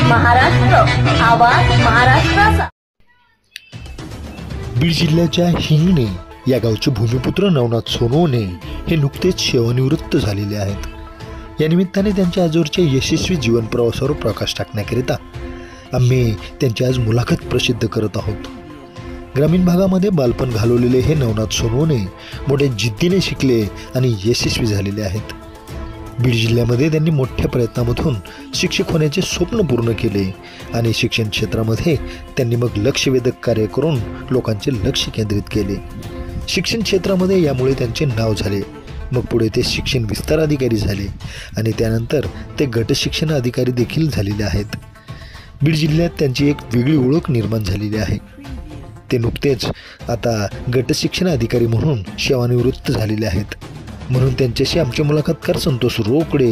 महाराष्ट्र, आवाज महाराष्ट्राचा। बीड जिल्ह्याच्या हिंगणे या गावचे भूमिपुत्र नवनाथ सोनवणे हे नुकतेच सेवानिवृत्त झालेले आहेत। या निमित्ताने त्यांच्या आजवरच्या यशस्वी जीवन प्रवासावर प्रकाश टाकण्याकरिता आम्ही त्यांची आज मुलाखत प्रसिद्ध करत आहोत। ग्रामीण भागामध्ये बालपण घालवलेले हे नवनाथ सोनवणे मोठ्या जिद्दीने शिकले आणि यशस्वी झालेले आहेत। बीड जिल्ह्यामध्ये त्यांनी मोठ्या प्रयत्नामधून शिक्षक होण्याचे स्वप्न पूर्ण केले आणि शिक्षण क्षेत्रामध्ये त्यांनी मग लक्षवेधक कार्य करून लोकांचे लक्ष केंद्रित केले। शिक्षण क्षेत्रामध्ये यामुळे त्यांचे नाव झाले। मग पुढे ते शिक्षण विस्तार अधिकारी झाले आणि त्यानंतर ते गट शिक्षण अधिकारी देखील झालेले आहेत। बीड जिल्ह्यात त्यांची एक वेगळी ओळख निर्माण झालेली आहे। ते नुकतेच आता गट शिक्षण अधिकारी म्हणून सेवानिवृत्त झालेले आहेत। म्हणून त्यांच्याशी आमचे मुलाखतकार संतोष रोकडे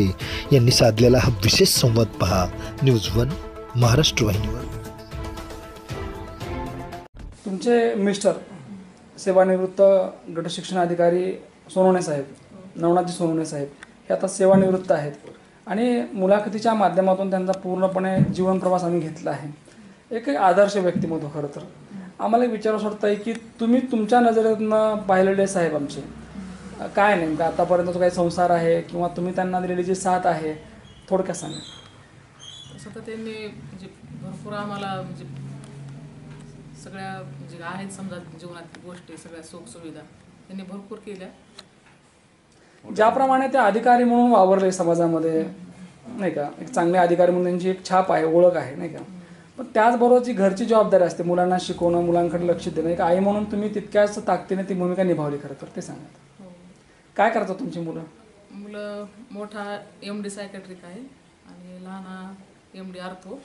यांनी साधलेला हा विशेष संवाद पहा न्यूज वन महाराष्ट्र वाहिनीवर। तुमचे मिस्टर सेवानिवृत्त गट शिक्षण अधिकारी सोनवणे साहेब, नवनाथजी सोनवणे साहेब हे आता सेवानिवृत्त आहेत आणि मुलाखतीच्या माध्यमातून त्यांचा पूर्णपणे जीवन प्रवास आम्ही घेतला आहे। एक आदर्श व्यक्तिमत्व खरं तर आम्हाला विचारावं वाटतं आहे की तुम्ही तुमच्या नजरेतनं पाहिलेले साहेब आमचे काय नेमकं आतापर्यंत जो काही संसार आहे किंवा तुम्ही त्यांना दिलेली जी साथ आहे थोडक्यात सांगा। तसं तर त्यांनी म्हणजे भरपूर आम्हाला म्हणजे सगळ्या म्हणजे आहेत समजा जीवनातील गोष्टी सगळ्या सुखसुविधा त्यांनी भरपूर केल्या। ज्याप्रमाणे ते अधिकारी म्हणून वावरले समाजामध्ये नाही का, एक चांगले अधिकारी म्हणून त्यांची एक छाप आहे, ओळख आहे नाही का, पण त्याचबरोबर जी घरची जबाबदारी असते मुलांना शिकवणं, मुलांकडे लक्ष देणं, एक आई म्हणून तुम्ही तितक्याच ताकदीने ती भूमिका निभावली खरं तर ते सांगा। काय करतात तुमची मुलं? मुलं मोठा MD सायकॅट्रिक आहे आणि लहान MD आर्थो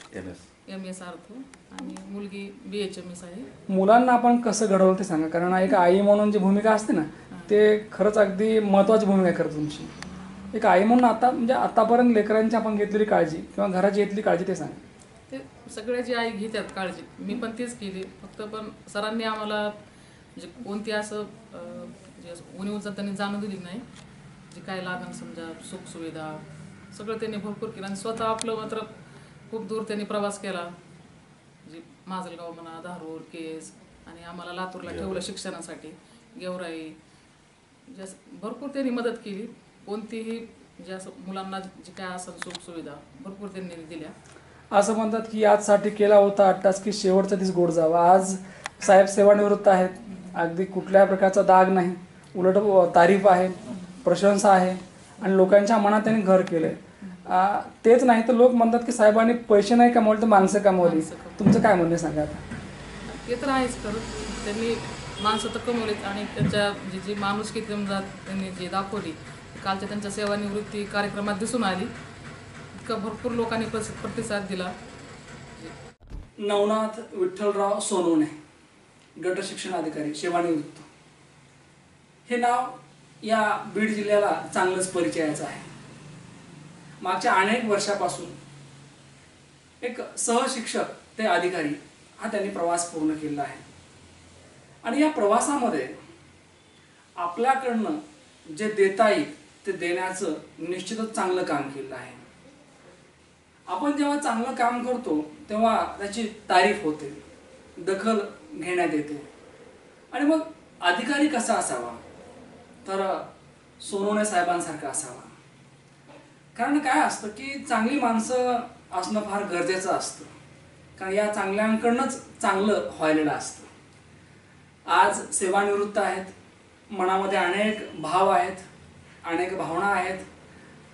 MS आर्थो आणि मुलगी BHMS आहे। मुलांना आपण कसं घडवलं ते सांगा, कारण एक आई म्हणून जी भूमिका असते ना ते खरंच अगदी महत्त्वाची भूमिका करते तुमची। एक आई म्हणून आता म्हणजे आतापर्यंत लेकरांची आपण घेतलेली काळजी किंवा घराची घेतली काळजी ते सांगा। ते सगळ्याची आई घेतात काळजी, मी पण तीच केली, फक्त पण सरांनी आम्हाला म्हणजे कोणती असं उणीव त्यांनी जाणून दिली नाही। जे काय लागण समजा सुखसुविधा सगळं त्यांनी भरपूर केलं आणि स्वतः आपलं मात्र खूप दूर त्यांनी प्रवास केला, म्हणजे माजलगाव म्हणा, धारूर, केस आणि आम्हाला लातूरला ठेवलं शिक्षणासाठी, गेवराई, म्हणजे भरपूर त्यांनी मदत केली। कोणतीही म्हणजे असं मुलांना जे काय असेल सुखसुविधा भरपूर त्यांनी दिल्या। असं म्हणतात की आजसाठी केला होता अट्टास की शेवटचा दिस गोड जावा। आज साहेब सेवानिवृत्त आहेत, अगदी कुठल्या प्रकारचा दाग नाही, उलट तारीफ आहे, प्रशंसा आहे आणि लोकांच्या मनात त्यांनी घर केलंय। तेच नाही तर लोक म्हणतात की साहेबांनी पैसे नाही कमवले तर माणसं कमवली। तुमचं काय म्हणणं सांगा? ते तर आहेच खरं, त्यांनी माणसं तर कमवलीत आणि त्यांच्या जी माणुसकी त्यांनी जे दाखवली कालच्या त्यांच्या सेवानिवृत्ती कार्यक्रमात दिसून आली। इतकं भरपूर लोकांनी प्रतिसाद दिला। नवनाथ विठ्ठलराव सोनवणे गट शिक्षण अधिकारी सेवानिवृत्त हे नाव या बीड जिल्ह्याला चांगलंच परिचयाचं आहे। मागच्या अनेक वर्षापासून एक सहशिक्षक ते अधिकारी हा त्यांनी प्रवास पूर्ण केला आहे आणि या प्रवासामध्ये आपल्याकडनं जे देता येईल ते देण्याचं निश्चितच चांगलं काम केलं आहे। आपण जेव्हा चांगलं काम करतो तेव्हा त्याची तारीफ होते, दखल घेण्यात येते आणि मग अधिकारी कसा असावा तर सोनवणे साहेबांसारखा असावा। कारण काय असतं की चांगली माणसं असणं फार गरजेचं असतं, कारण या चांगल्यांकडूनच चांगलं व्हायलेलं असतं। आज सेवानिवृत्त आहेत, मनामध्ये अनेक भाव आहेत, अनेक भावना आहेत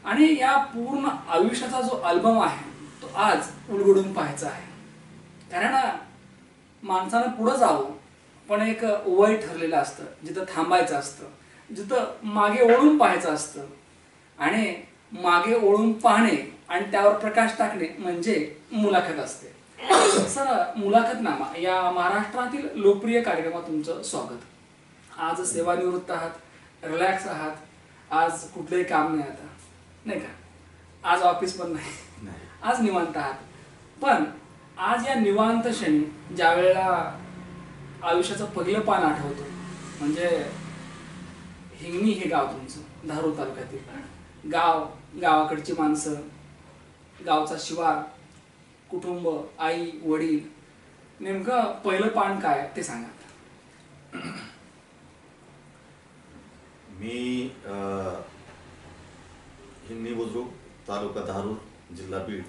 आणि या पूर्ण आयुष्याचा जो अल्बम आहे तो आज उलगडून पाहायचा आहे। कारण माणसानं पुढं जावं पण एक वय ठरलेलं असतं, जिथं थांबायचं असतं, जिथं मागे ओळून पाहायचं असतं आणि मागे ओळून पाहणे आणि त्यावर प्रकाश टाकणे म्हणजे मुलाखत असते। सर, मुलाखतनामा या महाराष्ट्रातील लोकप्रिय कार्यक्रमात तुमचं स्वागत। आज सेवानिवृत्त आहात, रिलॅक्स आहात, आज कुठलंही काम नाही आता नाही का, आज ऑफिस पण नाही, आज निवांत आहात। पण आज या निवांत क्षणी ज्या वेळेला आयुष्याचं पहिलं पान आठवतं म्हणजे हिंगणी हे गाव तुमचं धारूर तालुक्यातील गाव, गावाकडची माणसं, गावचा शिवार, कुटुंब, आई वडील, नेमकं पहिलं पान काय ते सांगा. मी हिंगणी बुद्रुक, तालुका धारूर, जिल्हा बीड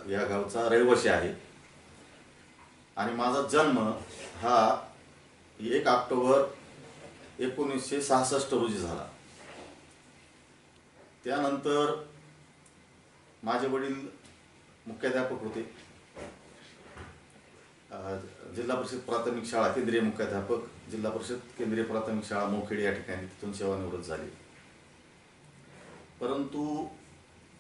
या गावचा रहिवासी आहे आणि माझा जन्म हा 1 ऑक्टोबर 1966 रोजी झाला. त्यानंतर माझे वडील मुख्याध्यापक होते. जिल्हा परिषद प्राथमिक शाळा केंद्रीय मुख्याध्यापक, जिल्हा परिषद केंद्रीय प्राथमिक शाळा मोखेड या ठिकाणी तिथून सेवानिवृत्त झाले. परंतु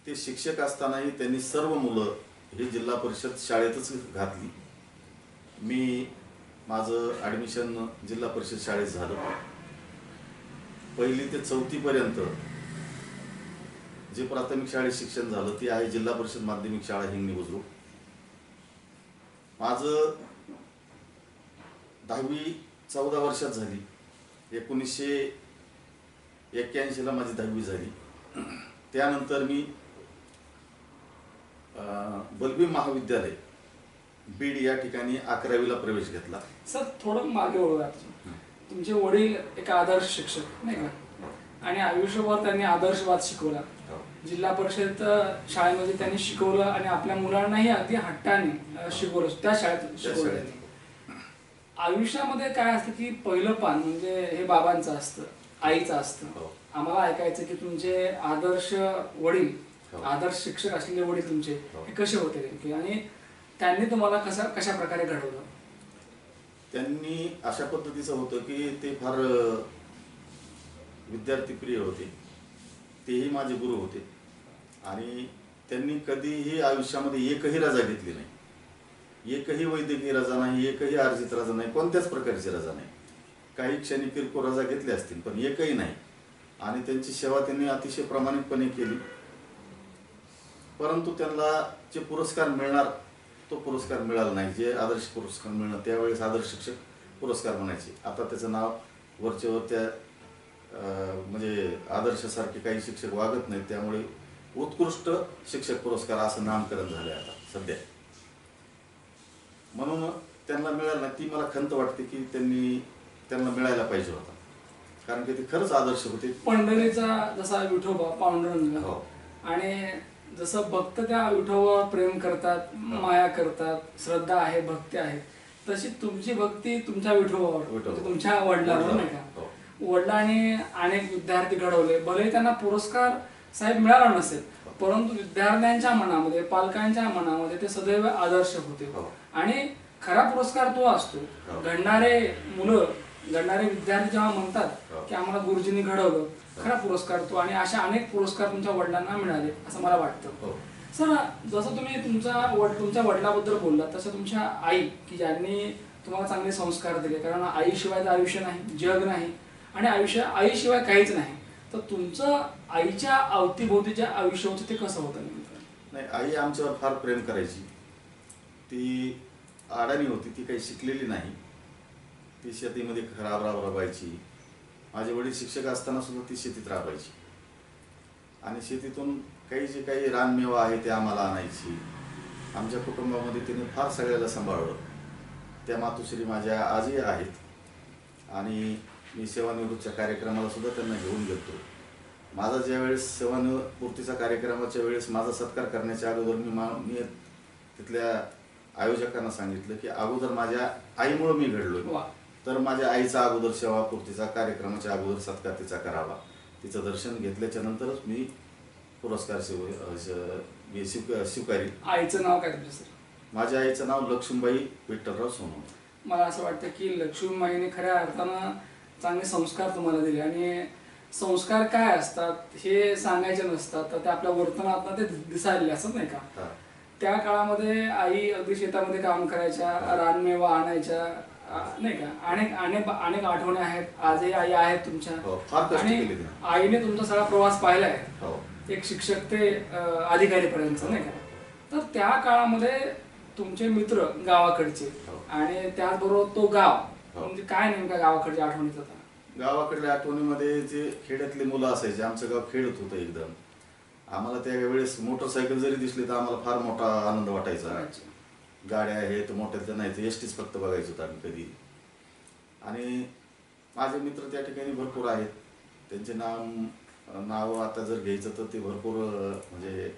ते शिक्षक असतानाही त्यांनी सर्व मुलं ही जिल्हा परिषद शाळेतच घातली. मी माझं ॲडमिशन जिल्हा परिषद शाळेत झालं. 1ली ते 4थी पर्यंत जे प्राथमिक शाळेत शिक्षण झालं ते आहे जिल्हा परिषद माध्यमिक शाळा हिंगणी बुद्रुक. माझं 10वी 14 वर्षात झाली. 1981ला माझी 10वी झाली. त्यानंतर मी बलबीर महाविद्यालय बीड या ठिकाणी 11वीला प्रवेश घेतला. सर थोडं मागे वळूया. तुमचे वडील एक आदर्श शिक्षक नाही का, आणि आयुष्यभर त्यांनी आदर्शवाद शिकवला. जिल्हा परिषद शाळेमध्ये त्यांनी शिकवलं आणि आपल्या मुलांनाही अगदी हट्टाने शिकवलं, त्या शाळेत शिकवलं. आयुष्यामध्ये काय असतं की पहिलं पान म्हणजे हे बाबांचं असतं, आईचं असतं. आम्हाला ऐकायचं की तुमचे आदर्श वडील, आदर्श शिक्षक असलेले वडील तुमचे हे कसे होते नेमके, आणि त्यांनी तुम्हाला कशा प्रकारे घडवलं. त्यांनी अशा पद्धतीचं होतं की ते फार विद्यार्थीप्रिय होते. तेही माझे गुरु होते आणि त्यांनी कधीही आयुष्यामध्ये एकही रजा घेतली नाही. एकही वैद्यकीय रजा नाही, एकही अर्जित रजा नाही, कोणत्याच प्रकारची रजा नाही. काही क्षणी किरकोळ रजा घेतल्या असतील पण एकही नाही. आणि त्यांची सेवा त्यांनी अतिशय प्रामाणिकपणे केली. परंतु त्यांना जे पुरस्कार मिळणार तो पुरस्कार मिळाला नाही. जे आदर्श पुरस्कार मिळणार त्यावेळेस आदर्श शिक्षक पुरस्कार म्हणायचे. आता त्याचं नाव वरचेवर त्या म्हणजे आदर्शासारखे काही शिक्षक वागत नाहीत, त्यामुळे उत्कृष्ट शिक्षक पुरस्कार असं नामकरण झालं आता सध्या. म्हणून त्यांना मिळालं नाही. ती मला खंत वाटते की त्यांना मिळायला पाहिजे होता, कारण की ते खरंच आदर्श होते. पंढरीचा जसा विठोबा पांडुरंग, आणि जसं भक्त त्या विठोबावर प्रेम करतात, माया करतात, श्रद्धा आहे, भक्ती आहे, तशी तुमची भक्ती तुमच्या विठोबावर, तुमच्या वडिलांवर नाही का. वडिलांनी अनेक विद्यार्थी घडवले. भले त्यांना पुरस्कार साहेब मिळाला नसेल, परंतु विद्यार्थ्यांच्या मनामध्ये, पालकांच्या मनामध्ये ते सदैव आदर्श होते. आणि खरा पुरस्कार तो असतो. घडणारे मुलं, घडणारे विद्यार्थी जेव्हा म्हणतात की आम्हाला गुरुजींनी घडवलं, खरा पुरस्कार तो. आणि अशा अनेक पुरस्कार तुमच्या वडिलांना मिळाले असं मला वाटतं. सर जसं तुम्ही तुमच्या वडिलाबद्दल बोललात, तसं तुमच्या आई की ज्यांनी तुम्हाला चांगले संस्कार दिले, कारण आईशिवाय तर आयुष्य नाही, जग नाही, आणि आईशिवाय काहीच नाही. तर तुमचं आईच्या अवतीभोवतीच्या आयुष्य होतं ते कसं होतं नेमकं? नाही, आई आमच्यावर फार प्रेम करायची. ती अडाणी होती, ती काही शिकलेली नाही. ती शेतीमध्ये राबायची. माझे वडील शिक्षक असताना सुद्धा ती शेतीत राबायची आणि शेतीतून जे काही रानमेवा आहे ते आम्हाला आणायची. आमच्या कुटुंबामध्ये तिने फार सगळ्याला सांभाळलं. त्या मातोश्री माझ्या आजी आहेत आणि मी सेवानिवृत्तीच्या कार्यक्रमाला सुद्धा त्यांना घेऊन गेलो. माझा ज्यावेळेस सेवानिवृत्तीचा कार्यक्रमाच्या वेळेस माझा सत्कार करण्याच्या अगोदर मी तिथल्या आयोजकांना सांगितलं की अगोदर माझ्या आईमुळे मी घडलो, तर माझ्या आईचा अगोदर सेवापूर्तीचा कार्यक्रमाच्या अगोदर सत्कार तिचा करावा. तिचं दर्शन घेतल्याच्या नंतरच मी पुरस्कार स्वीकारेल. आईचं नाव काय तुमचं सर? माझ्या आईचं नाव लक्ष्मीबाई विठ्ठलराव सोनवणे. मला असं वाटतं की लक्ष्मीबाईने खऱ्या अर्थानं चांगले संस्कार तुम्हाला दिले, आणि संस्कार काय असतात हे सांगायचे नसतात, तर ते आपल्या वर्तनात ते दिसायले असत नाही का. त्या काळामध्ये आई अगदी शेतामध्ये काम करायच्या, रानमेवा आणायच्या नाही का. अनेक आठवणी आहेत. आजही आई आहेत तुमच्या, आणि आईने तुमचा सगळा प्रवास पाहिला आहे, एक शिक्षक ते अधिकारीपर्यंत नाही का. तर त्या काळामध्ये तुमचे मित्र गावाकडचे, आणि त्याचबरोबर तो गाव, म्हणजे काय नेमका गावाकडच्या आठवणीत होता? गावाकडल्या आठवणीमध्ये जे खेड्यातली मुलं असायची, आमचं गाव खेडत होतं एकदम, आम्हाला त्यावेळेस मोटरसायकल जरी दिसली तर आम्हाला फार मोठा आनंद वाटायचा. गाड्या आहेत मोठ्या नाही तर एस टीच फक्त बघायचो होतं आम्ही कधी. आणि माझे मित्र त्या ठिकाणी भरपूर आहेत. त्यांचे नाव आता जर घ्यायचं तर ते भरपूर म्हणजे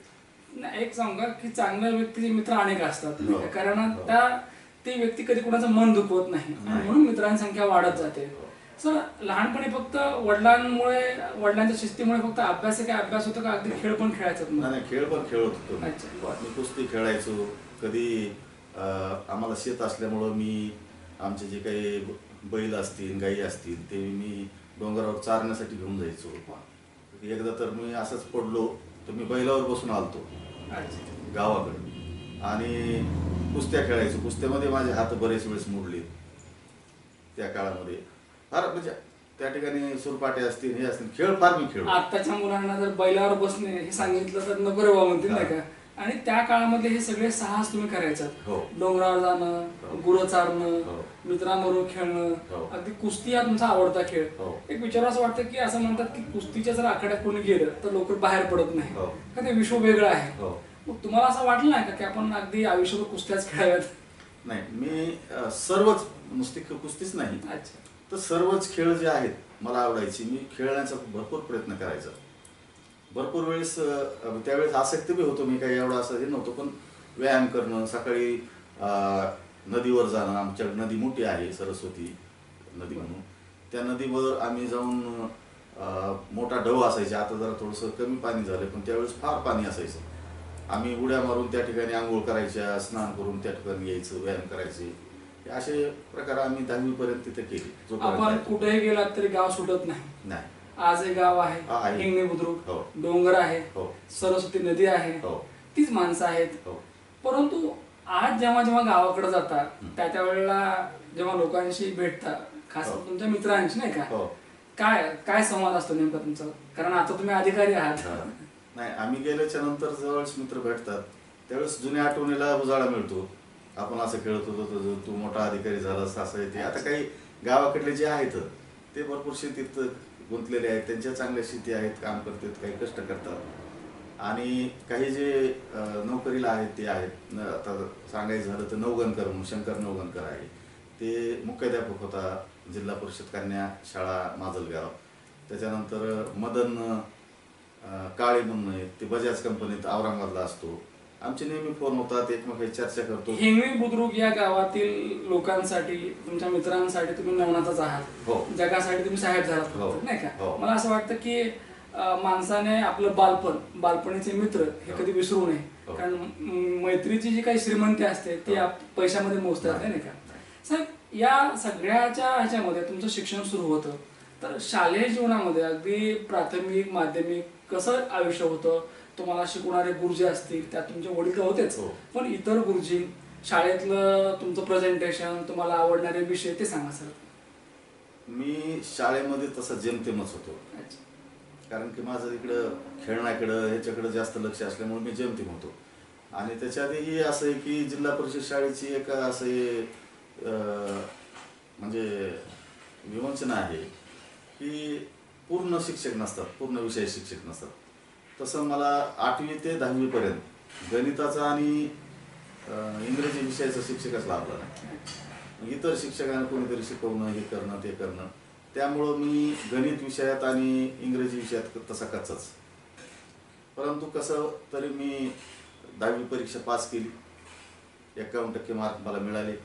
एक सांगा की चांगल्या व्यक्तीचे मित्र अनेक असतात, हो. कारण ती व्यक्ती कधी कोणाचं मन दुखवत नाही आणि म्हणून मित्रांची संख्या वाढत जाते. सर, लहानपणी फक्त वडिलांच्या शिस्तीमुळे फक्त अभ्यास होतो का अगदी खेळ पण खेळायचा? नाही, खेळ पण खेळत होतो. अच्छा. मी कुस्ती खेळायचो. कधी आम्हाला शेत असल्यामुळं मी आमचे जे काही बैल असतील गाई असतील ते मी डोंगरावर चारण्यासाठी घेऊन जायचो. एकदा तर मी असंच पडलो तर मी बैलावर बसून आलतो गावाकडे आणि कुस्त्या खेळायचो. कुस्त्यामध्ये माझे हात बरेच वेळेस मोडले त्या काळामध्ये. फार म्हणजे त्या ठिकाणी सुरपाटे असतील हे असतील खेळ फार मी खेळ. आताच्या मुलांना जर बैलावर बसणे हे सांगितलं तर नको रे बाबा म्हणतील नाही का. आणि त्या काळामध्ये हे सगळे साहस तुम्ही करायचं. डोंगरावर जाणं, गुरं चारणं, मित्रांबरोबर खेळणं, अगदी कुस्ती हा तुमचा आवडता खेळ. एक विचार असं वाटतं की असं म्हणतात की कुस्तीच्या जर आखाड्यात कोणी गेलं तर लवकर बाहेर पडत नाही का, ते विश्व वेगळं आहे. मग तुम्हाला असं वाटलं नाही का की आपण अगदी आयुष्यभर कुस्त्याच खेळाव्यात? नाही, मी सर्वच नुसती कुस्तीच नाही तर सर्वच खेळ जे आहेत मला आवडायची. मी खेळण्याचा भरपूर प्रयत्न करायचा. भरपूर वेळेस त्यावेळेस आसक्त बी होतो मी, काही एवढा असं हे नव्हतं. पण व्यायाम करणं, सकाळी नदीवर जाणं. आमच्याकडे नदी मोठी आहे सरस्वती नदी म्हणून. त्या नदीवर आम्ही जाऊन मोठा ढव असायचा. आता जरा थोडंसं कमी पाणी झालं पण त्यावेळेस फार पाणी असायचं. आम्ही उड्या मारून त्या ठिकाणी आंघोळ करायच्या, स्नान करून त्या ठिकाणी यायचं, व्यायाम करायचे. असे प्रकार आम्ही 10वी पर्यंत तिथे केले. आपण कुठेही गेलात तरी गाव सुटत नाही. आज हे गाव आहे, हिंगणी बुद्रुक, डोंगर आहे, सरस्वती नदी आहे, तीच माणसं आहेत. परंतु आज जेव्हा जेव्हा गावाकडे जाता त्या वेळेला जेव्हा लोकांशी भेटता, खास तुमच्या मित्रांशी नाही का, काय संवाद असतो नेमका तुमचा? कारण आता तुम्ही अधिकारी आहात. नाही, आम्ही गेल्याच्या नंतर जवळच मित्र भेटतात त्यावेळेस जुन्या आठवणीला उजाळा मिळतो. आपण असं खेळत होतो, तू मोठा अधिकारी झालास असं आहे ते. आता काही गावाकडले जे आहेत ते भरपूर शेतीत गुंतलेले आहेत, त्यांच्या चांगल्या शेती आहेत, काम करतात, काही कष्ट करतात. आणि काही जे नोकरीला आहेत ते आहेत. आता सांगायचं झालं तर नवगणकर म्हणून शंकर नवगणकर आहे, ते मुख्याध्यापक होता जिल्हा परिषद कन्या शाळा माजलगाव. त्याच्यानंतर मदन काळे म्हणून आहेत, ते बजाज कंपनीत औरंगाबादला असतो. आमचे नेहमी फोन होतात, एकमेकांशी चर्चा करतो. हिंगणी बुद्रुक या गावातील लोकांसाठी, तुमच्या मित्रांसाठी तुम्ही नवनाथच आहात. जगासाठी तुम्ही साहेब झालात नाही का. मला असं वाटतं की माणसाने आपलं बालपणीचे मित्र हे कधी विसरू नये. कारण मैत्रीची जी काही श्रीमंती असते ती पैशामध्ये मोजतात नाही का. साहेब, या सगळ्याच्या ह्याच्यामध्ये तुमचं शिक्षण सुरू होतं, तर शालेय जीवनामध्ये अगदी प्राथमिक माध्यमिक कसं आयुष्य होतं? तुम्हाला शिकवणारे गुरुजी असतील, त्यात तुमचे वडील तर होतेच, पण इतर गुरुजी, शाळेतलं तुमचं प्रेझेंटेशन, तुम्हाला आवडणारे विषय ते सांगा सर. मी शाळेमध्ये तसं जेमतेमच होतो, कारण की माझं इकडं खेळण्याकडं ह्याच्याकडं जास्त लक्ष असल्यामुळे मी जेमतेम होतो. आणि त्याच्या आधीही असं आहे की जिल्हा परिषद शाळेची एक असं म्हणजे विवंचना आहे की पूर्ण शिक्षक नसतात, पूर्ण विषय शिक्षक नसतात. तसं मला 8वी ते 10वी पर्यंत गणिताचा आणि इंग्रजी विषयाचा शिक्षकच लाभला नाही. इतर शिक्षकांना कोणीतरी शिकवणं, हे करणं ते करणं, त्यामुळं मी गणित विषयात आणि इंग्रजी विषयात तसा कच्चाच. परंतु कसं तरी मी 10वी परीक्षा पास केली, 51% मार्क मला मिळाले.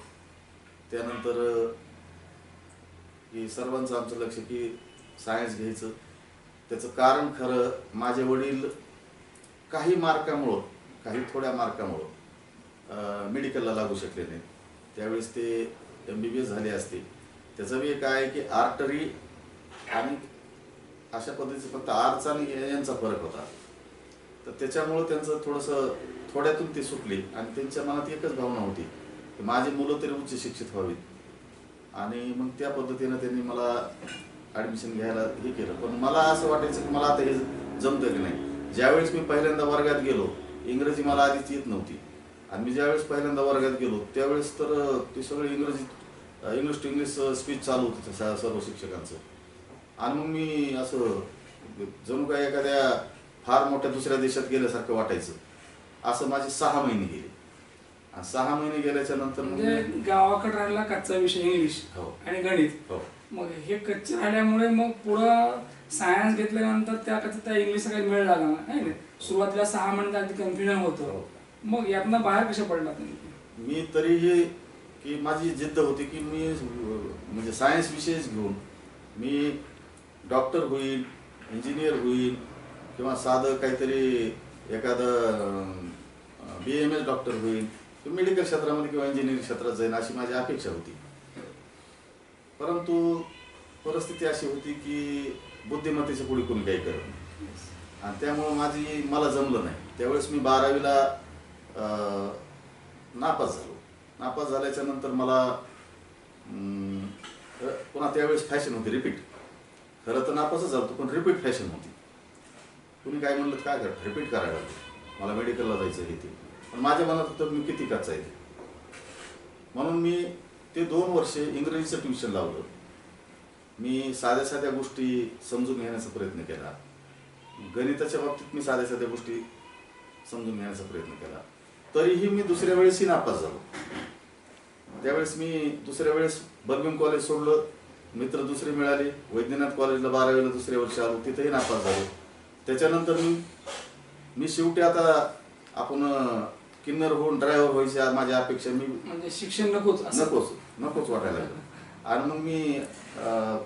त्यानंतर की सर्वांचं आमचं लक्ष की सायन्स घ्यायचं. त्याचं कारण खरं माझे वडील काही मार्कामुळं, काही थोड्या मार्कामुळं मेडिकलला लागू शकले नाहीत. त्यावेळेस ते MBBS झाले असते. त्याचं बी एक आहे की आर्टरी आणि अशा पद्धतीचं फक्त आर्टचा आणि यांचा फरक होता. तर त्याच्यामुळं त्यांचं थोडंसं थोड्यातून ते सुटले आणि त्यांच्या मनात एकच भावना होती की माझी मुलं तरी उच्च शिक्षित व्हावीत. आणि मग त्या पद्धतीनं त्यांनी मला ॲडमिशन घ्यायला हे केलं. पण मला असं वाटायचं की मला आता हे जमतं की नाही. ज्यावेळेस मी पहिल्यांदा वर्गात गेलो, इंग्रजी मला आधीच येत नव्हती, आणि मी ज्यावेळेस पहिल्यांदा वर्गात गेलो त्यावेळेस तर ते सगळं इंग्लिश टू इंग्लिश स्पीच चालू होतं सर्व शिक्षकांचं. आणि मग मी असं जणू काय एखाद्या फार मोठ्या दुसऱ्या देशात गेल्यासारखं वाटायचं. असं माझे 6 महिने गेले. आणि 6 महिने गेल्याच्या नंतर म्हणजे गावाकडे राहिला कच्चा विषय इंग्लिश हो. आणि गणित. हो. मग हे कच्चे राहिल्यामुळे मग पुढं सायन्स घेतल्यानंतर त्या इंग्लिशचा काही मेळ लागला नाही ना. सुरुवातीला 6 महिन्यात अगदी कन्फ्युजन होतं. हो. मग यातनं बाहेर कशा पडला तुम्ही? मी तरीही की माझी जिद्द होती की मी म्हणजे सायन्स विषयच घेऊन मी डॉक्टर होईल, इंजिनियर होईल किंवा साधं काहीतरी एखादं BMS डॉक्टर होईल किंवा मेडिकल क्षेत्रामध्ये किंवा इंजिनिअरिंग क्षेत्रात जाईन अशी माझी अपेक्षा होती. परंतु परिस्थिती अशी होती की बुद्धिमत्तेच्या पुढे कोणी काही करत नाही आणि त्यामुळं मला जमलं नाही. त्यावेळेस मी 12वीला नापास झालो. नापास झाल्याच्या नंतर मला पुन्हा त्यावेळेस फॅशन होती रिपीट. खरं तर नापासच झालो पण रिपीट फॅशन होती. कुणी काय म्हणलं काय कर रिपीट करायला लागलो. मला मेडिकलला जायचं हे ते पण माझ्या मनात होतं मी किती कच्चा आहे म्हणून मी ते 2 वर्षे इंग्रजीचं ट्युशन लावलं. मी साध्या गोष्टी समजून घेण्याचा प्रयत्न केला. गणिताच्या बाबतीत मी साध्या गोष्टी समजून घेण्याचा प्रयत्न केला. तरीही मी दुसऱ्या वेळेसही नापास झालो. त्यावेळेस मी दुसऱ्या वेळेस बर्मिंग कॉलेज सोडलं. मित्र दुसरे मिळाले. वैद्यनाथ कॉलेजला 12वीला दुसऱ्या वर्षी आलो. तिथेही नापास झालो. त्याच्यानंतर मी शेवटी आता आपण किन्नर होऊन ड्रायव्हर व्हायची माझी अपेक्षा. मी म्हणजे शिक्षण नकोच वाटायला लागलं. आणि मग मी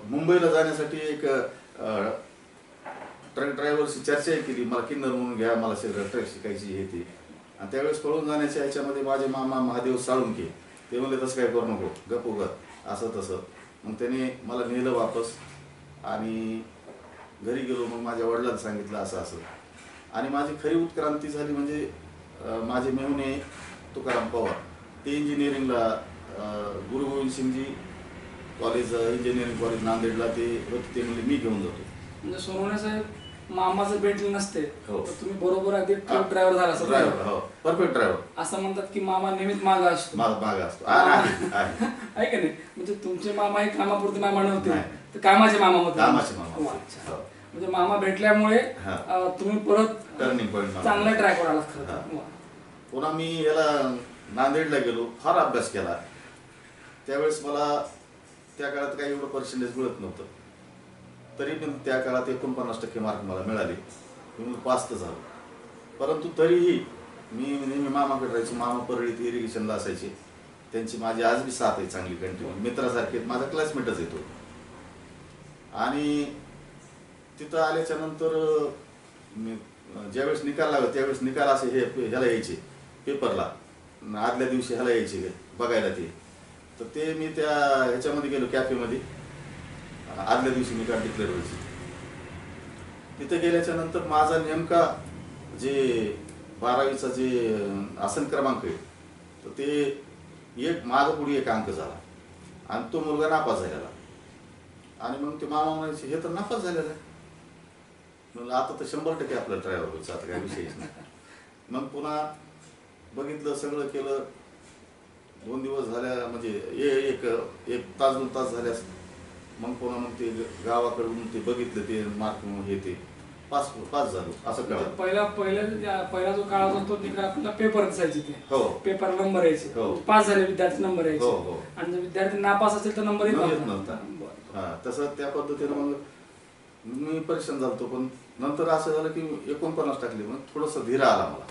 मुंबईला जाण्यासाठी एक ट्रक ड्रायव्हरशी चर्चाही केली. मला किन्नर म्हणून घ्या, मला ट्रक शिकायची हे ते. आणि त्यावेळेस पळून जाण्याच्या ह्याच्यामध्ये माझे मामा महादेव साळुंके ते म्हणले तसं काय करू नको, गप उगत असं तसं. मग त्याने मला नेलं वापस आणि घरी गेलो. मग माझ्या वडिलांना सांगितलं असं आणि माझी खरी उत्क्रांती झाली म्हणजे माझे मेहुणे तुकाराम पवार ते इंजिनिअरिंगला Guru Gobind Singhji college engineering college नांदेडला ते होते. ते म्हणजे मी घेऊन जातो. म्हणजे सोनवणे साहेब मामाचं भेटलं नसते हो. तर तुम्ही बरोबर अगदी ट्रक ड्रायव्हर झाला असं. ड्रायव्हर हो परफेक्ट ड्रायव्हर. असं म्हणतात की मामा नेहमीच मागा असतो. मागा असतो आहे आहे का नाही. म्हणजे तुमचे मामा हे कामापुरते मामा नव्हते तर कामाचे मामा होते. कामाचे मामा. अच्छा. म्हणजे मामा भेटल्यामुळे तुम्ही परत टर्निंग पॉईंट चांगल्या ट्रॅकवर आलात खरं. पुन्हा मी याला नांदेडला गेलो. फार अभ्यास केला. त्यावेळेस मला त्या काळात काही एवढं पर्सेंटेज मिळत नव्हतं. तरी पण त्या काळात 49% मार्क मला मिळाले. मी पास तर झालो. परंतु तरीही मी नेहमी मामाकडे राहायचो. मामा परळीत इरिगेशनला असायचे. त्यांची माझी आज बी साथ आहे चांगली कंटिन्यू. मित्रासारखे माझा क्लासमेटच येतो. आणि तिथं आल्याच्या नंतर मी ज्यावेळेस निकाल लागला त्यावेळेस निकाल असे ह्याला यायचे पेपरला. आदल्या दिवशी ह्याला यायचे बघायला ते. तर ते मी त्या ह्याच्यामध्ये गेलो कॅफेमध्ये. आदल्या दिवशी निकाल डिक्लेअर व्हायचे. तिथे गेल्याच्या नंतर माझा नेमका जे 12वीचा जे आसन क्रमांक आहे तर ते एक मागं पुढे एक अंक झाला आणि तो मुलगा नापास झालेला. आणि मग ते मामा म्हणायचे हे तर नापास झालेला आहे. म्हणलं आता तर 100% आपला ड्रायव्हर व्हायचा, आता काही विषयच नाही. मग पुन्हा बघितलं सगळं केलं. 2 दिवस झाल्या म्हणजे एक तास 2 तास झाल्यास मग पुन्हा मग ते गावाकडून ते बघितलं ते मार्क हे ते पास झालो असं कळलं. पहिला जो काळ होता तो तिकडे आपल्याला पेपर दिसायचे ते. हो. पेपर नंबर यायचे. हो. पास झाले विद्यार्थी नंबर यायचे. हो हो. आणि जर विद्यार्थी नापास असेल तर नंबर येत नव्हता. हा तसं त्या पद्धतीनं मग मी परेशान झालो. पण नंतर असं झालं की 49 टाकले. मग थोडंसं धीर आला मला.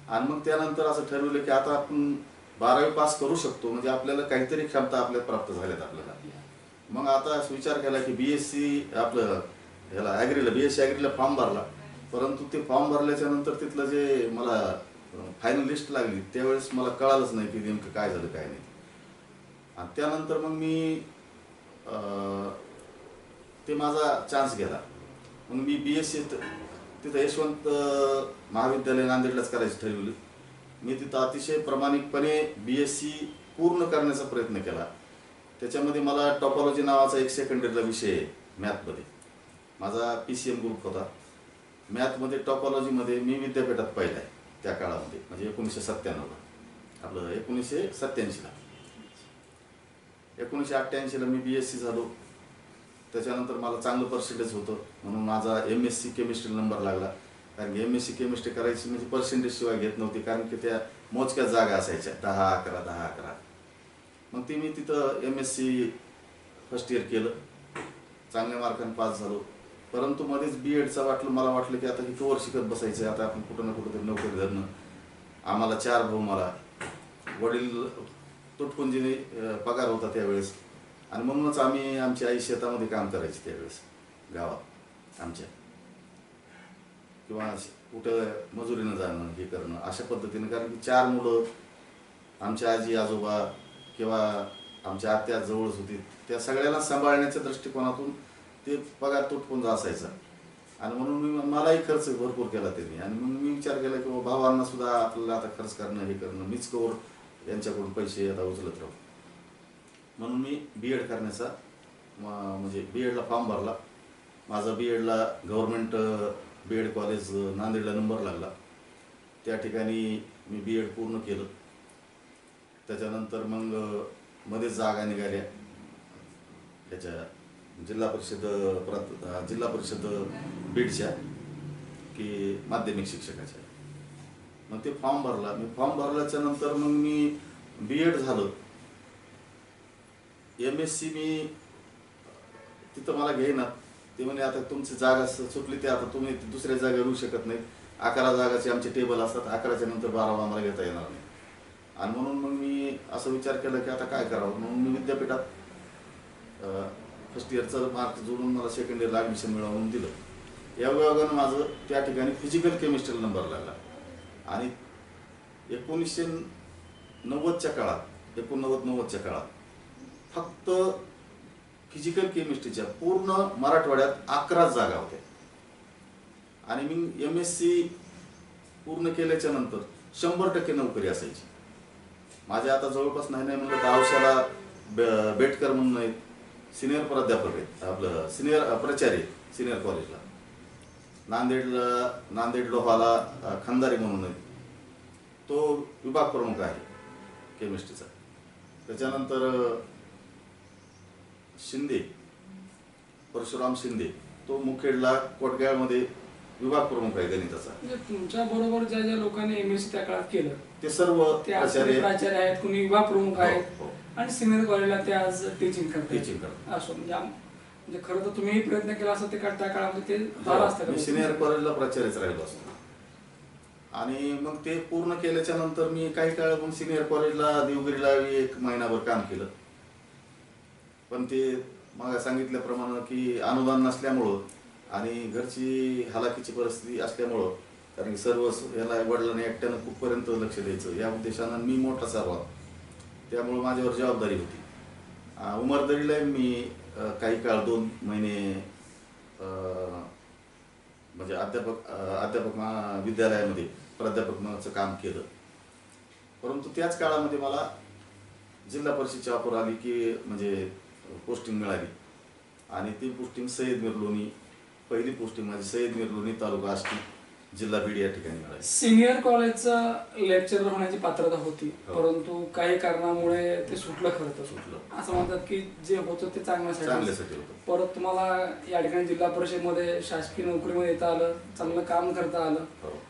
आणि मग त्यानंतर असं ठरवलं की आता आपण 12वी पास करू शकतो म्हणजे आपल्याला काहीतरी क्षमता आपल्याला प्राप्त झाल्यात आपल्याला. मग आता विचार केला की BSc आपलं ह्याला ॲग्रीला BSc ॲग्रीला फॉर्म भरला. परंतु ते फॉर्म भरल्याच्या नंतर तिथलं जे मला फायनल लिस्ट लागली त्यावेळेस मला कळालंच नाही की नेमकं काय झालं काय नाही. आणि त्यानंतर मग मी ते माझा चान्स गेला. मग मी BSc तिथं यशवंत महाविद्यालय नांदेडलाच करायची ठरवली. मी तिथं अतिशय प्रामाणिकपणे BSc पूर्ण करण्याचा प्रयत्न केला. त्याच्यामध्ये मला टॉपॉलॉजी नावाचा एक सेकंडरीला विषय आहे मॅथमध्ये. माझा PCM ग्रुप होता. मॅथमध्ये टॉपॉलॉजीमध्ये मी विद्यापीठात पहिला आहे त्या काळामध्ये म्हणजे 1997ला आपलं 1987ला. 1988ला मी BSc झालो. त्याच्यानंतर मला चांगलं पर्सेंटेज होतं म्हणून माझा MSc केमिस्ट्री नंबर लागला. कारण की MSc केमिस्ट्री करायची म्हणजे पर्सेंटेज शिवाय घेत नव्हती, कारण की त्या मोजक्या जागा असायच्या 10-11. मग ती मी तिथं MSc फर्स्ट इयर केलं, चांगल्या मार्काने पास झालो. परंतु मध्येच B.Edचं मला वाटलं की आता किती वर्ष शिकत बसायचं, आता आपण कुठं ना कुठं तरी नोकरी धरणं. आम्हाला 4 भाऊ, मला वडील तुटपुंजीने पगार होता त्यावेळेस, आणि म्हणूनच आमची आई शेतामध्ये काम करायची त्यावेळेस गावात आमच्या, किंवा कुठं मजुरीनं जाणं हे करणं अशा पद्धतीने. कारण की 4 मुलं, आमच्या आजी आजोबा किंवा आमच्या आत्या जवळच होती, त्या सगळ्यांना सांभाळण्याच्या दृष्टिकोनातून ते पगार तुटपुंज असायचा. आणि म्हणून मलाही खर्च भरपूर केला त्यांनी. आणि मग मी विचार केला की भावांना सुद्धा आपल्याला आता खर्च करणं हे करणं, मीच कवर यांच्याकडून पैसे आता उचलत राहू. म्हणून मी B.Ed करण्याचा म्हणजे B.Edला फॉर्म भरला. माझा B.Edला गव्हर्नमेंट B.Ed कॉलेज नांदेडला नंबर लागला. त्या ठिकाणी मी B.Ed पूर्ण केलं. त्याच्यानंतर मग मध्येच जागा निघाल्या त्याच्या जिल्हा परिषद बीडच्या की माध्यमिक शिक्षकाच्या. मग ते फॉर्म भरला. मी फॉर्म भरल्याच्या नंतर मग मी B.Ed झालं. MSc मी तिथं मला घेईना. ते म्हणे आता तुमची जागा सुटली, ते आता तुम्ही दुसऱ्या जागेवर येऊ शकत नाही. 11 जागाचे आमचे टेबल असतात, 11च्या नंतर 12 आम्हाला घेता येणार नाही. आणि म्हणून मग मी असं विचार केला की आता काय करावं. म्हणून मी विद्यापीठात फर्स्ट इयरचा मार्क जोडून मला सेकंड इयरला ॲडमिशन मिळवून दिलं. योगायोगानं माझं त्या ठिकाणी फिजिकल केमिस्ट्रीला नंबर लागला. आणि 1990च्या काळात 89-90च्या काळात फक्त फिजिकल केमिस्ट्रीच्या पूर्ण मराठवाड्यात 11 जागा होत्या. आणि मी MSc पूर्ण केल्याच्या नंतर 100% नोकरी असायची. माझ्या आता जवळपास नाही म्हणलं तर औषधाला बेटकर म्हणून आहेत, सिनियर प्राध्यापक आहेत, आपलं सिनियर प्राचार्य सिनियर कॉलेजला. नांदेड लोहाला खंदारी म्हणून आहेत, तो विभाग प्रमुख आहे केमिस्ट्रीचा. त्याच्यानंतर शिंदे, परशुराम शिंदे, तो मुखेडला कोटगाळमध्ये विभाग प्रमुख आहे गणिताचा. म्हणजे तुमच्या बरोबर ज्या ज्या लोकांनी MSc त्या काळात केलं ते सर्व प्राचार्य आहेत, कुणी विभाग प्रमुख आहेत, हो. आणि सिनियर कॉलेजला ते आज टीचिंग टीचिंग करतात. असो म्हणजे खरं तर तुम्ही प्रयत्न केला असं ते त्या काळामध्ये ते झालं असतं. मी सिनियर कॉलेजला प्राचार्यच राहिलो असतो. आणि मग ते पूर्ण केल्याच्या नंतर मी काही काळ मग सिनियर कॉलेजला देवगिरीला 1 महिनाभर काम केलं. पण ते मग सांगितल्याप्रमाणे की अनुदान नसल्यामुळं आणि घरची हालाकीची परिस्थिती असल्यामुळं, कारण की सर्व याला वडिलांनी एकट्यानं कुठपर्यंत लक्ष द्यायचं या उद्देशानं मी मोठा सर्वात, त्यामुळं माझ्यावर जबाबदारी होती. उमरदरीला मी काही काळ 2 महिने म्हणजे अध्यापक विद्यालयामध्ये प्राध्यापक म्हणून काम केलं. परंतु त्याच काळामध्ये मला जिल्हा परिषदची ऑफर आली की म्हणजे पोस्टिंग मिळाली. आणि ती पोस्टिंग सय्यद मिरलोणी, पहिली पोस्टिंग माझी सय्यद मिरलोणी तालुका आष्टी जिल्हा बीड या ठिकाणी मिळाली. सिनियर कॉलेजचं लेक्चरर होण्याची पात्रता होती, परंतु काही कारणामुळे ते सुटलं. खरं तर सुटलं असं म्हणतात की जे होतं ते चांगल्यासाठी होतं. परत तुम्हाला या ठिकाणी जिल्हा परिषदेमध्ये शासकीय नोकरीमध्ये येता आलं, चांगलं काम करता आलं.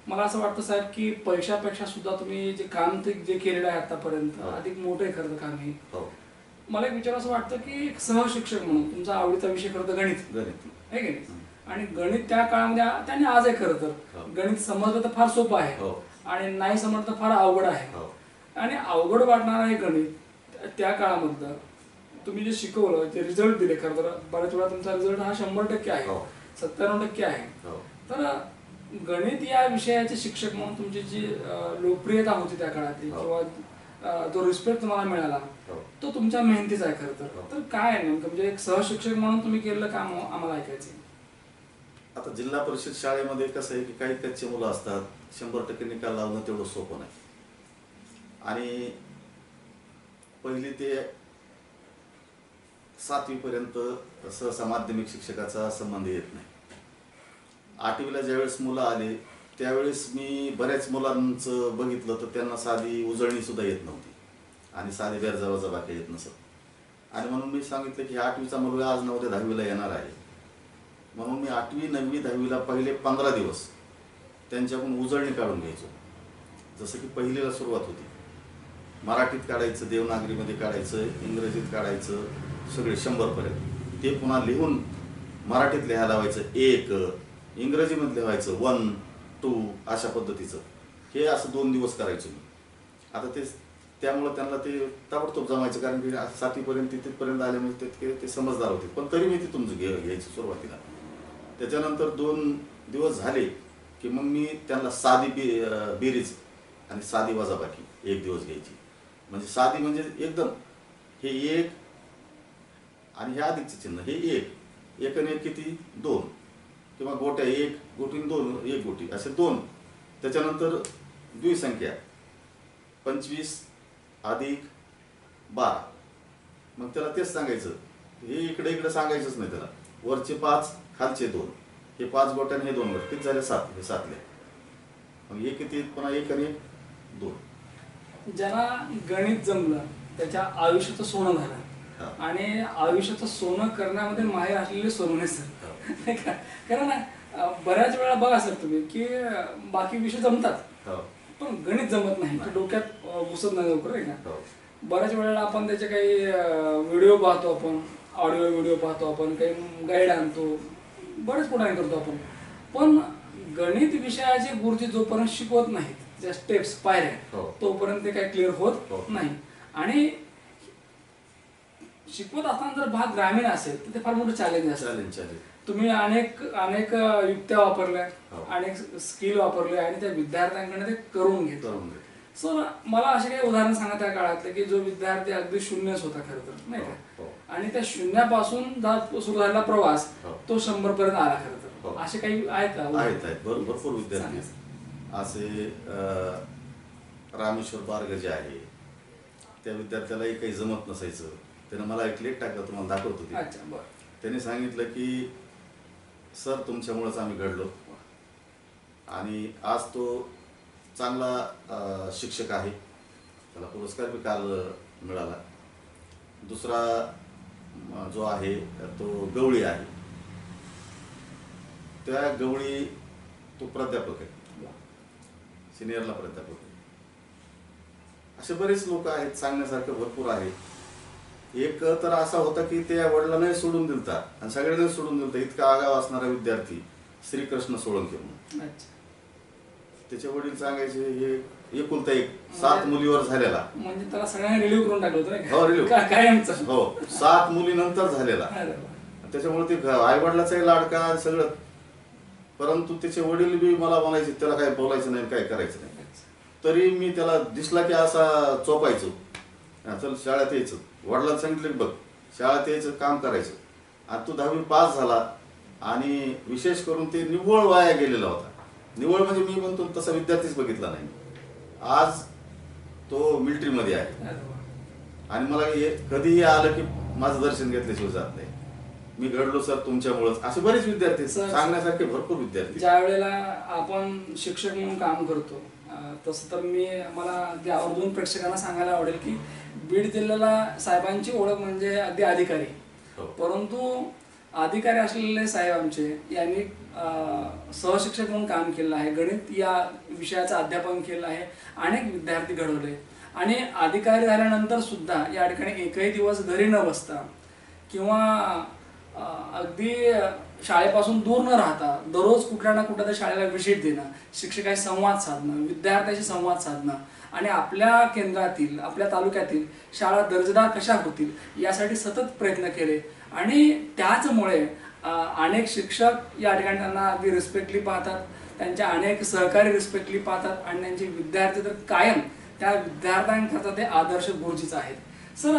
मला असं वाटतं साहेब की पैशापेक्षा सुद्धा तुम्ही जे काम जे केलेलं आहे आतापर्यंत अधिक मोठं आहे खरं काम हे. मला एक विचार असं वाटतं की एक सहशिक्षक म्हणून तुमचा आवडीचा विषय खरं तर गणित आहे की नाही. आणि गणित त्या काळामध्ये त्याने आज आहे. खरं तर गणित समजलं तर फार सोपं आहे आणि नाही समजलं तर फार अवघड आहे. आणि अवघड वाटणार आहे गणित त्या काळामधलं तुम्ही जे शिकवलं, जे रिझल्ट दिले, खरं तर बऱ्याच वेळा तुमचा रिझल्ट हा 100% आहे, 97% आहे. तर गणित या विषयाचे शिक्षक म्हणून तुमची जी लोकप्रियता होती त्या काळातली किंवा जो रिस्पेक्ट तुम्हाला मिळाला तो तुमच्या मेहनतीचा आहे खरं तर. तर काय आहे नेमकं म्हणजे एक सहशिक्षक म्हणून तुम्ही केलेलं काम आम्हाला ऐकायचं. आता जिल्हा परिषद शाळेमध्ये कसं आहे की काही कच्चे मुलं असतात, 100% निकाल लावणं तेवढं सोपं नाही. आणि पहिली ते 7वी पर्यंत सहसा माध्यमिक शिक्षकाचा संबंध येत नाही. 8वीला ज्यावेळेस मुलं आले त्यावेळेस मी बऱ्याच मुलांचं बघितलं तर त्यांना साधी उजळणी सुद्धा येत नव्हती आणि साधी बेरजावाजाबाकी येत नसत. आणि म्हणून मी सांगितलं की 8वीचा मुलगा आज 9वी 10वीला येणार आहे. म्हणून मी 8वी 9वी 10वीला पहिले 15 दिवस त्यांच्याकडून उजळणी काढून घ्यायचो. जसं की पहिलीला सुरुवात होती, मराठीत काढायचं, देवनागरीमध्ये काढायचं, इंग्रजीत काढायचं, सगळे 100पर्यंत. ते पुन्हा लिहून मराठीत लिहायला लावायचं 1, इंग्रजीमध्ये लिहायचं 1, 2 अशा पद्धतीचं. हे असं 2 दिवस करायचो मी. आता त्यामुळं त्यांना ते ताबडतोब जमायचं, कारण की 7वीपर्यंत तिथपर्यंत आले म्हणजे ते समजदार होते. पण तरी मी तिथून घ्यायचं सुरुवातीला. त्याच्यानंतर 2 दिवस झाले की मग मी त्यांना साधी बेरीज आणि साधी वजाबाकी 1 दिवस घ्यायची. म्हणजे साधी म्हणजे एकदम हे 1 आणि हे अधिकचं चिन्ह, हे 1 आणि 1 किती 2, किंवा गोट्या 1 गोटी 2 1 गोटी असे 2. त्याच्यानंतर द्विसंख्या 25 अधिक 12. मग त्याला तेच सांगायचं, हे इकडे इकडे सांगायचंच नाही त्याला. वरचे 5 खालचे 2, हे 5 गोट्याने हे 2 गोटे किती झाले 7, हे 7ले. मग हे किती पुन्हा 1 आणि 1 2. ज्याला गणित जमलं त्याच्या आयुष्याचं सोनं झालं. आणि आयुष्याचं सोनं करण्यामध्ये माहेर असलेले सोनवणे सर. कारण बऱ्याच वेळा बघा सर तुम्ही की बाकी विषय जमतात पण गणित जमत नाही, डोक्यात घुसत नाही लवकर, नाही का. बऱ्याच वेळेला आपण त्याचे काही व्हिडिओ पाहतो, आपण ऑडिओ व्हिडिओ पाहतो, आपण काही गाईड आणतो, बरेच पुढे करतो आपण. पण गणित विषयाचे गुरुजी जोपर्यंत शिकवत नाहीत, ज्या स्टेप्स पायऱ्या, तोपर्यंत ते काही क्लिअर होत नाही. आणि शिकवत असताना जर भाग ग्रामीण असेल तर ते फार मोठं चॅलेंज असेल. तुम्ही अनेक युक्त्या वापरल्या, अनेक स्किल वापरले आणि त्या विद्यार्थ्यांकडे ते करून घेतलं. सर मला असे काही उदाहरण सांगा त्या काळातले की जो विद्यार्थी अगदी शून्यच होता खरं तर, नाही का, आणि त्या शून्यापासून सुरू झालेला प्रवास तो 100पर्यंत आला खरं तर. असे काही आहेत का? आहेत भरपूर विद्यार्थी असे. रामेश्वर बारग जे आहे त्या विद्यार्थ्यालाही काही जमत नसायचं. त्यानं मला एक लेख टाकला, तुम्हाला दाखवतो. त्याने सांगितलं की सर तुमच्यामुळेच आम्ही घडलो आणि आज तो चांगला शिक्षक आहे. त्याला पुरस्कार बी काल मिळाला. दुसरा जो आहे तो गवळी आहे, त्या गवळी तो प्राध्यापक आहे, सिनियरला प्राध्यापक आहे. असे बरेच लोक आहेत, सांगण्यासारखं भरपूर आहे. एक तर असा होता की त्या वडिलांनाही सोडून दिलता आणि सगळ्यांना सोडून दिलता, इतका आगाव असणारा विद्यार्थी श्रीकृष्ण सोळंके म्हणून. त्याचे वडील सांगायचे हे एकुलता एक 7 मुलीवर झालेला, म्हणजे त्याला सगळ्यांना रिलीव्ह करून टाकलं होतं. हो रिलीव्ह कायमचं. हो 7 मुलीनंतर झालेला. त्याच्यामुळे ते आई वडिलाचाही लाडका सगळं. परंतु त्याचे वडील बी मला म्हणायचे त्याला काय बोलायचं नाही, काय करायचं नाही. तरी मी त्याला दिसला की असा चोपायचो, चल शाळेत यायचं. वडिलांना सांगितलं की बघ शाळेत यायचं, काम करायचं. आणि तो 10वी पास झाला आणि विशेष करून ते निव्वळ वाया गेलेला होता. निव्वळ म्हणजे मी म्हणतो तसा विद्यार्थीच बघितला नाही. आज तो मिलिटरीमध्ये आहे आणि मला कधीही आलं की माझं दर्शन घेतल्याशिवाय जात नाही. मी घडलो सर तुमच्यामुळेच. असे बरेच विद्यार्थी, सांगण्यासारखे भरपूर विद्यार्थी. ज्या वेळेला आपण शिक्षक म्हणून काम करतो तसं तर मला अगदी आवर्जून प्रेक्षकांना सांगायला आवडेल की बीड जिल्ह्याला साहेबांची ओळख म्हणजे अगदी अधिकारी. परंतु अधिकारी असलेले साहेब आमचे यांनी सहशिक्षक म्हणून काम केलं आहे, गणित या विषयाचं अध्यापन केलं आहे, अनेक विद्यार्थी घडवले. आणि अधिकारी झाल्यानंतर सुद्धा या ठिकाणी एकही दिवस घरी न बसता किंवा अगदी शाळेपासून दूर न राहता दररोज कुठल्या ना कुठल्या शाळेला व्हिजिट देणं, शिक्षकाशी संवाद साधणं, विद्यार्थ्याशी संवाद साधणं आणि आपल्या केंद्रातील, आपल्या तालुक्यातील शाळा दर्जेदार कशा होतील यासाठी सतत प्रयत्न केले. आणि त्याचमुळे अनेक शिक्षक या ठिकाणी त्यांना अगदी रिस्पेक्टली पाहतात, त्यांच्या अनेक सहकारी रिस्पेक्टली पाहतात आणि त्यांचे विद्यार्थी तर कायम त्या विद्यार्थ्यांकरता ते आदर्श गुरुजीच आहेत. सर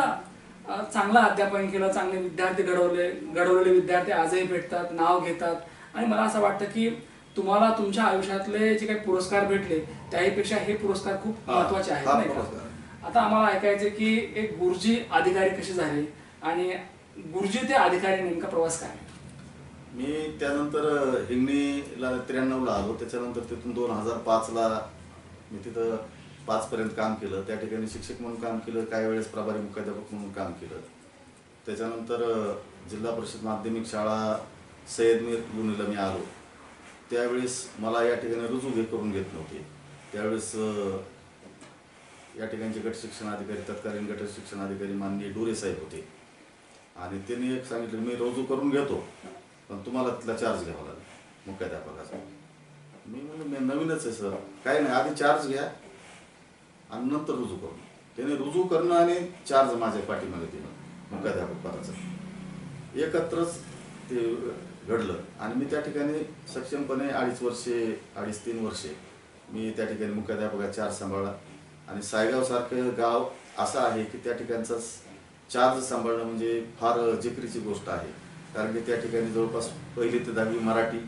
चांगलं अध्यापन केलं, चांगले विद्यार्थी घडवलेले विद्यार्थी आजही भेटतात, नाव घेतात. आणि मला असं वाटतं की तुम्हाला तुमच्या आयुष्यातले जे काही पुरस्कार भेटले त्याहीपेक्षा हे पुरस्कार खूप महत्वाचे आहेत, नाही का. आता आम्हाला ऐकायचे की एक गुरुजी अधिकारी कसे झाले आणि गुरुजी ते अधिकारी नेमका प्रवास काय? मी त्यानंतर हिंगणीला 93ला आलो. त्याच्यानंतर तिथून 2005ला मी तिथं 5 पर्यंत काम केलं. त्या ठिकाणी शिक्षक म्हणून काम केलं, काही वेळेस प्रभारी मुख्याध्यापक म्हणून काम केलं. त्याच्यानंतर जिल्हा परिषद माध्यमिक शाळा सय्यद मीर युनिला मी आलो. त्यावेळेस मला या ठिकाणी रुजू करून घेत नव्हते. त्यावेळेस या ठिकाणचे गट शिक्षणाधिकारी, तत्कालीन गट शिक्षणाधिकारी माननीय डोरे साहेब होते आणि त्यांनी एक सांगितलं, मी रुजू करून घेतो पण तुम्हाला तिथला चार्ज घ्यावा लागेल मुख्याध्यापकाचा. मी म्हणलं मी नवीनच आहे सर, काय नाही, आधी चार्ज घ्या आणि नंतर रुजू करून. त्याने रुजू करणं आणि चार्ज माझ्या पाठीमागे दिलं मुख्याध्यापक पदाचं, एकत्रच ते घडलं. आणि मी त्या ठिकाणी सक्षमपणे 2.5-3 वर्षे मी त्या ठिकाणी मुख्याध्यापकाचा चार्ज सांभाळला. आणि सायगावसारखं गाव असं आहे की त्या ठिकाणचा चार्ज सांभाळणं म्हणजे फार जिकरीची गोष्ट आहे. कारण की त्या ठिकाणी जवळपास 1ली ते 10वी मराठी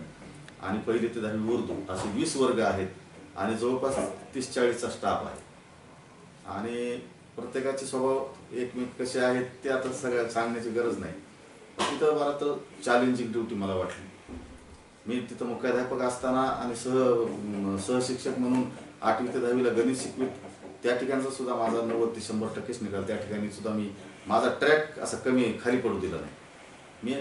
आणि 1ली ते 10वी उर्दू असे 20 वर्ग आहेत आणि जवळपास 30-40चा स्टाफ आहे. आणि प्रत्येकाचे स्वभाव एकमेक कसे आहेत ते आता सगळ्या सांगण्याची गरज नाही. तिथं मला तर चॅलेंजिंग ड्युटी मला वाटली. मी तिथं मुख्याध्यापक असताना आणि सहशिक्षक म्हणून 8वी ते 10वीला गणित शिकवित, त्या ठिकाणचा सुद्धा माझा 90 ते 100% निघाला. त्या ठिकाणी सुद्धा मी माझा ट्रॅक असा कमी खाली पडू दिला नाही. मी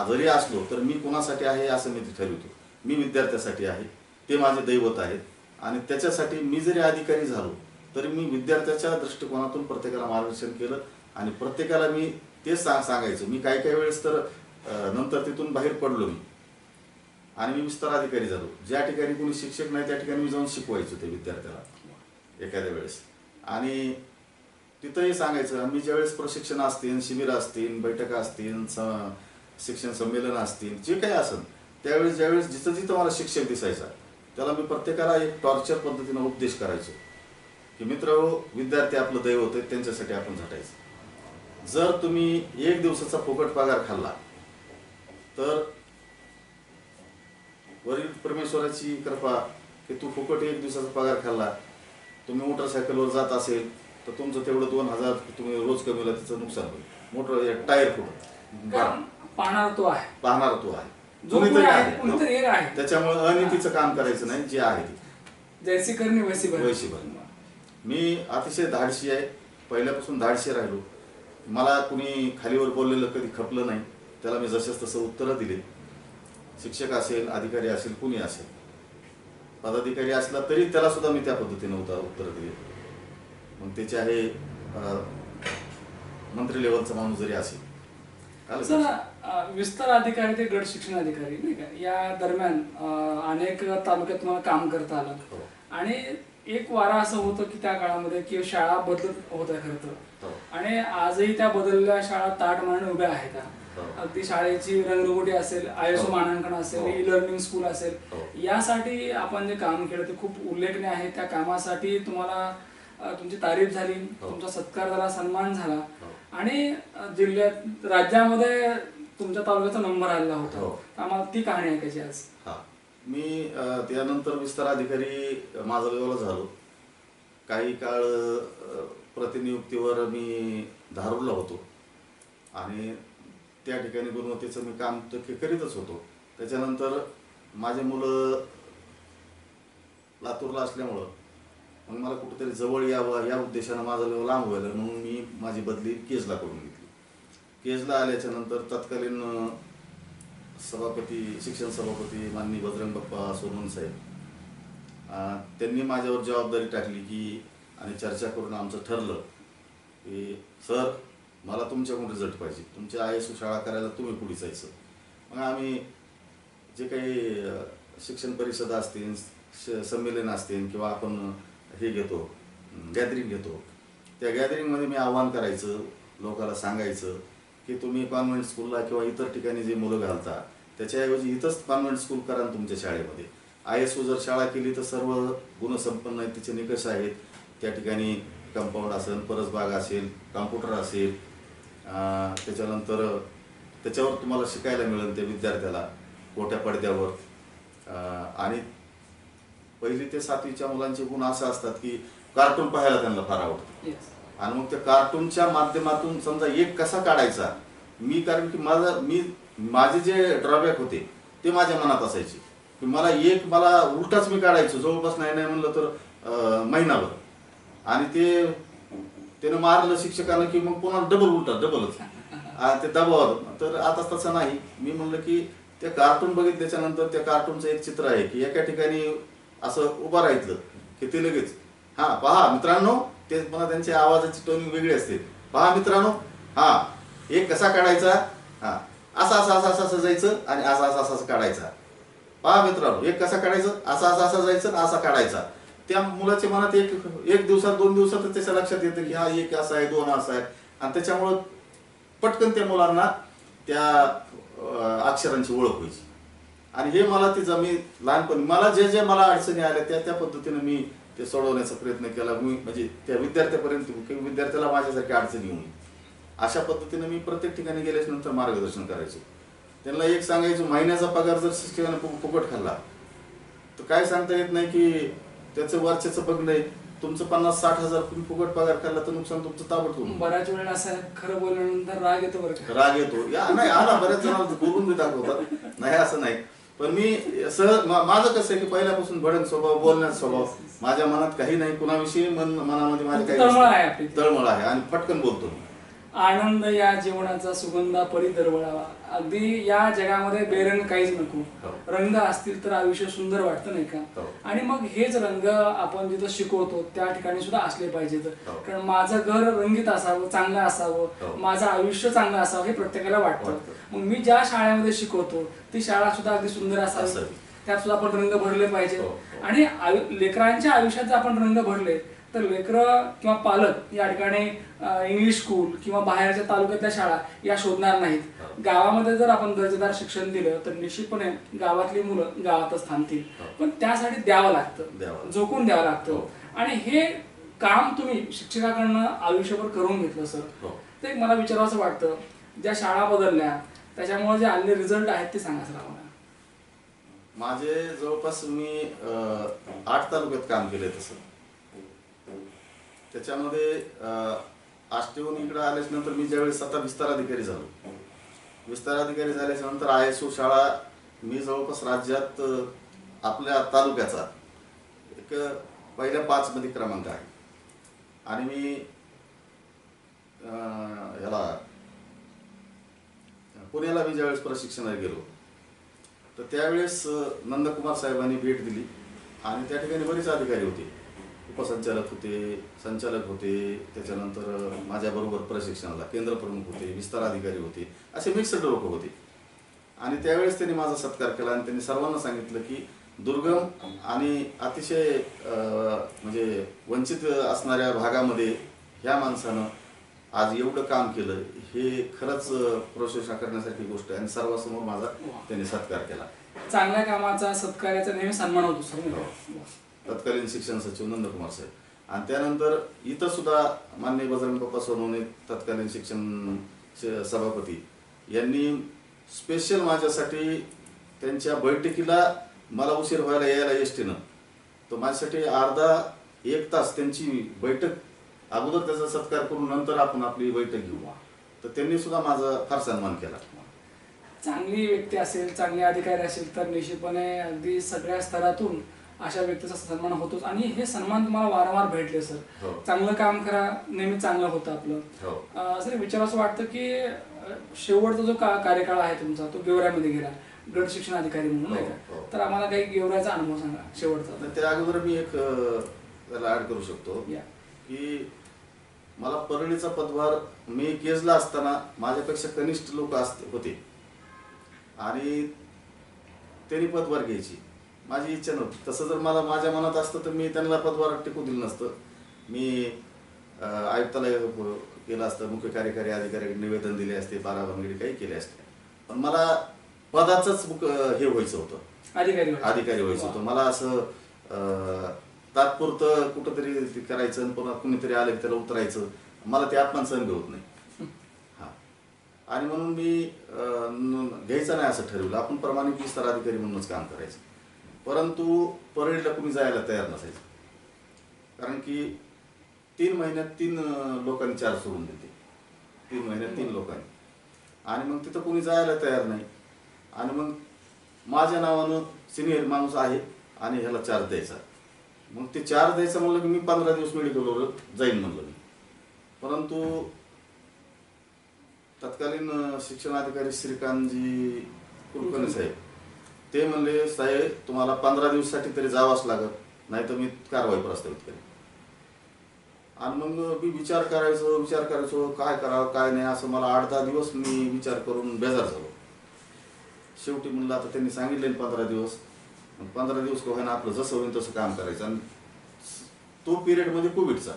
जरी असलो तर मी कोणासाठी आहे असं मी ठरवतो. मी विद्यार्थ्यासाठी आहे, ते माझे दैवत आहेत. आणि त्याच्यासाठी मी जरी अधिकारी झालो तरी मी विद्यार्थ्याच्या दृष्टिकोनातून प्रत्येकाला मार्गदर्शन केलं आणि प्रत्येकाला मी तेच सांगायचं. मी काही वेळेस तर नंतर तिथून बाहेर पडलो मी आणि मी विस्तार अधिकारी झालो. ज्या ठिकाणी कोणी शिक्षक नाही त्या ठिकाणी मी जाऊन शिकवायचो ते विद्यार्थ्याला एखाद्या वेळेस. आणि तिथंही सांगायचं, मी ज्यावेळेस प्रशिक्षण असतील, शिबिरं असतील, बैठका असतील, शिक्षण संमेलन असतील, जे काही असेल त्यावेळेस ज्यावेळेस जिथं जिथं मला शिक्षक दिसायचा त्याला मी प्रत्येकाला एक टॉर्चर पद्धतीनं उपदेश करायचो की मित्र, विद्यार्थी आपलं दैवत आहे, त्यांच्यासाठी आपण झटायचं. जर तुम्ही 1 दिवसाचा फुकट पगार खाल्ला तर वरील परमेश्वराची कृपा की तू फुकट 1 दिवसाचा पगार खाल्ला, तुम्ही मोटरसायकलवर जात असेल तर तुमचं तेवढं 2000 तुम्ही रोज कमीला त्याचं नुकसान होईल. मोटर टायर फुटून पाहणार तो आहे, कोणीतरी एक आहे. त्याच्यामुळे अनितीचं काम करायचं नाही, जे आहे ते जैसी करणी वैसी भर. मी अतिशय धाडशी आहे, पहिल्यापासून धाडशी राहिलो. मला कुणी खालीवर बोललेलं कधी खपलं नाही, त्याला मी जसंच तसं उत्तरं दिली. शिक्षक असेल, अधिकारी असेल, कुणी असेल, पदाधिकारी असला तरी त्याला सुद्धा मी त्या पद्धतीने उत्तरं दिली. मग त्याचे आहे मंत्री लेवलचा माणूस जरी असेल. विस्तार अधिकारी ते गट शिक्षण अधिकारी नाही का, या दरम्यान अनेक तालुक्यात तुम्हाला काम करता आलं. आणि एक वारा असं होतं की त्या काळामध्ये की शाळा बदलत होत्या खरं तर, आणि आजही त्या बदललेल्या शाळा ताट मानाने उभ्या आहेत. अगदी शाळेची रंगरंगोटी असेल, ISO मानांकन असेल, ई लर्निंग स्कूल असेल, यासाठी आपण जे काम केलं ते खूप उल्लेखनीय आहे. त्या कामासाठी तुम्हाला तुमची तारीफ झाली, तुमचा सत्कार झाला, सन्मान झाला आणि जिल्ह्यात राज्यामध्ये तुमच्या तालुक्याचा नंबर आलेला होता. आम्हाला ती कहाणी ऐकायची आज. मी त्यानंतर विस्तार अधिकारी माझा लेवलला झालो. काही काळ प्रतिनियुक्तीवर मी धारूरला होतो आणि त्या ठिकाणी गुणवत्तेचं मी काम तर करीतच होतो. त्याच्यानंतर माझे मुलं लातूरला असल्यामुळं मग मला कुठेतरी जवळ यावं या उद्देशानं माझा लेवल लांब व्हायला, म्हणून मी माझी बदली केजला करून घेतली. केजला आल्याच्या नंतर तत्कालीन शिक्षण सभापती माननीय बजरंग बाप्पा सोनवणे साहेब त्यांनी माझ्यावर जबाबदारी टाकली की आणि चर्चा करून आमचं ठरलं की सर, मला तुमच्याकडून रिझल्ट पाहिजे, तुमच्या ISO शाळा करायला तुम्ही पुढे जायचं. मग आम्ही जे काही शिक्षण परिषद असतील, संमेलन असतील किंवा आपण हे घेतो, गॅदरिंग घेतो, त्या गॅदरिंगमध्ये मी आव्हान करायचं, लोकांना सांगायचं की तुम्ही कॉन्व्हेंट स्कूलला किंवा इतर ठिकाणी जे मुलं घालता त्याच्याऐवजी इथंच कॉन्व्हेंट स्कूल करा तुमच्या शाळेमध्ये. ISO जर शाळा केली तर सर्व गुणसंपन्न आहेत, तिचे निकष आहेत. त्या ठिकाणी कंपाऊंड असेल, परसबाग असेल, कॉम्प्युटर असेल, त्याच्यानंतर त्याच्यावर तुम्हाला शिकायला मिळेल त्या विद्यार्थ्याला मोठ्या पडद्यावर. आणि 1ली ते 7वीच्या मुलांचे गुण असे असतात की कार्टून पाहायला त्यांना फार आवडतं. आणि मग त्या कार्टूनच्या माध्यमातून समजा एक कसा काढायचा, कारण की माझे जे ड्रॉबॅक होते ते माझ्या मनात असायचे की मला उलटाच मी काढायचो जवळपास नाही म्हणलं तर महिनाभर. आणि त्यानं मारलं शिक्षकानं की मग पुन्हा डबलच ते दबावर. तर आता तसं नाही. मी म्हणलं की ते कार्टून बघितल्याच्या नंतर त्या कार्टूनचं एक चित्र आहे की एका ठिकाणी असं उभं राहायचं की ते लगेच हा पहा मित्रांनो, ते मला त्यांच्या आवाजाची टोनिंग वेगळी असते. पहा मित्रांनो, हा एक कसा काढायचा, हा असा असा असा असं जायचं आणि असा असा असा काढायचा. पहा मित्रांनो, एक कसा काढायचं, असा असा असा जायचं असा काढायचा. त्या मुलाच्या मनात एक दिवसात 2 दिवसात त्याच्या लक्षात येतं की हा एक असा आहे, 2 असा आहे, आणि त्याच्यामुळं पटकन त्या मुलांना त्या अक्षरांची ओळख व्हायची. आणि हे मला तिचं मी लहानपणी मला जे मला अडचणी आल्या त्या पद्धतीने मी ते सोडवण्याचा प्रयत्न केला. मी म्हणजे त्या विद्यार्थ्यापर्यंत किंवा विद्यार्थ्याला माझ्यासारखी अडचणी येऊ नये अशा पद्धतीने मी प्रत्येक ठिकाणी गेल्याच्या नंतर मार्गदर्शन करायचो. त्यांना एक सांगायचो, महिन्याचा पगार जर शिक्षकाने फुकट खाल्ला तर काय सांगता येत नाही की त्याचं वर्षाचं बघणं आहे. तुमचं 50-60 हजार तुम्ही फुकट पगार खाल्ला तर नुकसान तुमचं ताबडतोब. बऱ्याच वेळेला असं खरं बोलल्यानंतर राग येतो बरं का? राग येतो या नाही आला, बऱ्याच जणांना बोलून बी दाखवतात, नाही असं नाही. पण मी माझं कसं आहे की पहिल्यापासून भडक स्वभाव, बोलण्याचा स्वभाव, माझ्या मनात काही नाही कुणाविषयी, मनामध्ये माझे काही तळमळ आहे आपली. तळमळ आहे आणि पटकन बोलतो मी. आनंद या जीवनाचा सुगंधा परी दरवळावा. अगदी या जगामध्ये बेरंग काहीच नको, रंग असतील तर आयुष्य सुंदर वाटतं नाही का? आणि मग हेच रंग आपण जिथं शिकवतो त्या ठिकाणी सुद्धा असले पाहिजेत. कारण माझं घर रंगीत असावं, चांगलं असावं, माझं आयुष्य चांगलं असावं हे प्रत्येकाला वाटतं. मग मी ज्या शाळेमध्ये शिकवतो ती शाळा सुद्धा अगदी सुंदर असावी, त्यात सुद्धा आपण रंग भरले पाहिजे. आणि लेकरांच्या आयुष्यात जर आपण रंग भरले तर लेकरं किंवा पालक या ठिकाणी इंग्लिश स्कूल किंवा बाहेरच्या तालुक्यातल्या शाळा या शोधणार नाहीत. गावामध्ये जर आपण दर्जेदार शिक्षण दिलं तर निश्चितपणे गावातली मुलं गावातच थांबतील. पण त्यासाठी द्यावं लागतं, झोकून द्यावं लागतं. आणि हे काम तुम्ही शिक्षकाकडनं आयुष्यभर करून घेतलं सर, ते मला विचारावं वाटतं. ज्या शाळा बदलल्या त्याच्यामुळे जे आलेले रिझल्ट आहेत ते सांगा सर आम्हाला. माझे जवळपास मी 8 तालुक्यात काम केलंय. तसं त्याच्यामध्ये आष्टीहून इकडे आल्याच्या नंतर मी ज्यावेळेस आता विस्तार अधिकारी झालो, विस्तार अधिकारी झाल्याच्या नंतर ISO शाळा मी जवळपास राज्यात आपल्या तालुक्याचा एक पहिल्या 5 मध्ये क्रमांक आहे. आणि मी ह्याला पुण्याला मी ज्यावेळेस प्रशिक्षणाला गेलो तर त्यावेळेस नंदकुमार साहेबांनी भेट दिली आणि त्या ठिकाणी बरेच अधिकारी होते, उपसंचालक होते, संचालक होते, त्याच्यानंतर माझ्याबरोबर प्रशिक्षणाला केंद्र प्रमुख होते, विस्तार अधिकारी होते, असे मिक्सड लोक होते. आणि त्यावेळेस त्यांनी माझा सत्कार केला आणि त्यांनी सर्वांना सांगितलं की दुर्गम आणि अतिशय म्हणजे वंचित असणाऱ्या भागामध्ये ह्या माणसानं आज एवढं काम केलं, हे खरंच प्रशंसा करण्यासारखी गोष्ट आहे. आणि सर्वांसमोर माझा त्यांनी सत्कार केला. चांगल्या कामाचा, सत्कार्याचा नेहमी सन्मान होतो सर. तत्कालीन शिक्षण सचिव नंदकुमार साहेब. आणि त्यानंतर इथं सुद्धा माननीय बजरंग बाप्पा सोनवणे तत्कालीन शिक्षण सभापती यांनी स्पेशल माझ्यासाठी त्यांच्या बैठकीला मला उशीर व्हायला यायला एसटीनं तर माझ्यासाठी अर्धा 1 तास त्यांची बैठक अगोदर त्याचा सत्कार करून नंतर आपण आपली बैठक घेऊ. तर त्यांनी सुद्धा माझा फार सन्मान केला. चांगली व्यक्ती असेल, चांगले अधिकारी असेल तर निश्चितपणे अगदी सगळ्या स्तरातून अशा व्यक्तीचा सन्मान होतोच. आणि हे सन्मान तुम्हाला वारंवार भेटले सर. चांगलं काम करा, नेहमी चांगलं होतं आपलं. सर विचारावं वाटतं की शेवटचा जो कार्यकाळ आहे तुमचा तो गेवरामध्ये गेला गट शिक्षण अधिकारी म्हणून नाही का? तर आम्हाला काही गेवराचा अनुभव सांगा शेवटचा. त्या अगोदर मी एक त्याला ऍड करू शकतो की मला परळीचा पदभार मी केजला असताना माझ्यापेक्षा कनिष्ठ लोक होते आणि त्यांनी पदभार घ्यायची. माझी इच्छा नव्हती. तसं जर मला माझ्या मनात असतं तर मी त्यांना पदभार टिकू दिलं नसतं. मी आयुक्ताला केलं असतं, मुख्य कार्यकारी अधिकारी निवेदन दिले असते, बाराबंगडी काही केले असते. पण मला पदाचंच हे व्हायचं होतं, अधिकारी व्हायचं होतं. मला असं तात्पुरतं कुठंतरी करायचं, पुन्हा कुणीतरी आलं त्याला उतरायचं, मला ते अपमान सहन होत नाही. हा, आणि म्हणून मी घ्यायचं नाही असं ठरवलं. आपण प्रामाणिक विस्तार अधिकारी म्हणूनच काम करायचं. परंतु परळीला कुणी जायला तयार नसायचं, कारण की 3 महिन्यात 3 लोकांनी चार्ज सोडून दिले. 3 महिन्यात 3 लोकांनी. आणि मग तिथं कुणी जायला तयार नाही. आणि मग माझ्या नावानं सिनियर माणूस आहे आणि ह्याला चार्ज द्यायचा. मग ते चार्ज द्यायचं म्हणलं की मी 15 दिवस मेडिकलवर जाईन म्हणलं मी. परंतु तत्कालीन शिक्षणाधिकारी श्रीकांतजी कुलकर्णी साहेब. ते म्हणले साहेब तुम्हाला 15 दिवसासाठी तरी जावंच लागत, नाही तर मी कारवाई प्रस्तावित करेन. आणि मग मी विचार करायचो काय करावं काय नाही असं. मला 8-10 दिवस मी विचार करून बेजार झालो. शेवटी म्हणलं आता त्यांनी सांगितले 15 दिवस, 15 दिवस का होईना आपलं जसं होईल तसं काम करायचं. आणि तो पिरियडमध्ये कोविडचा,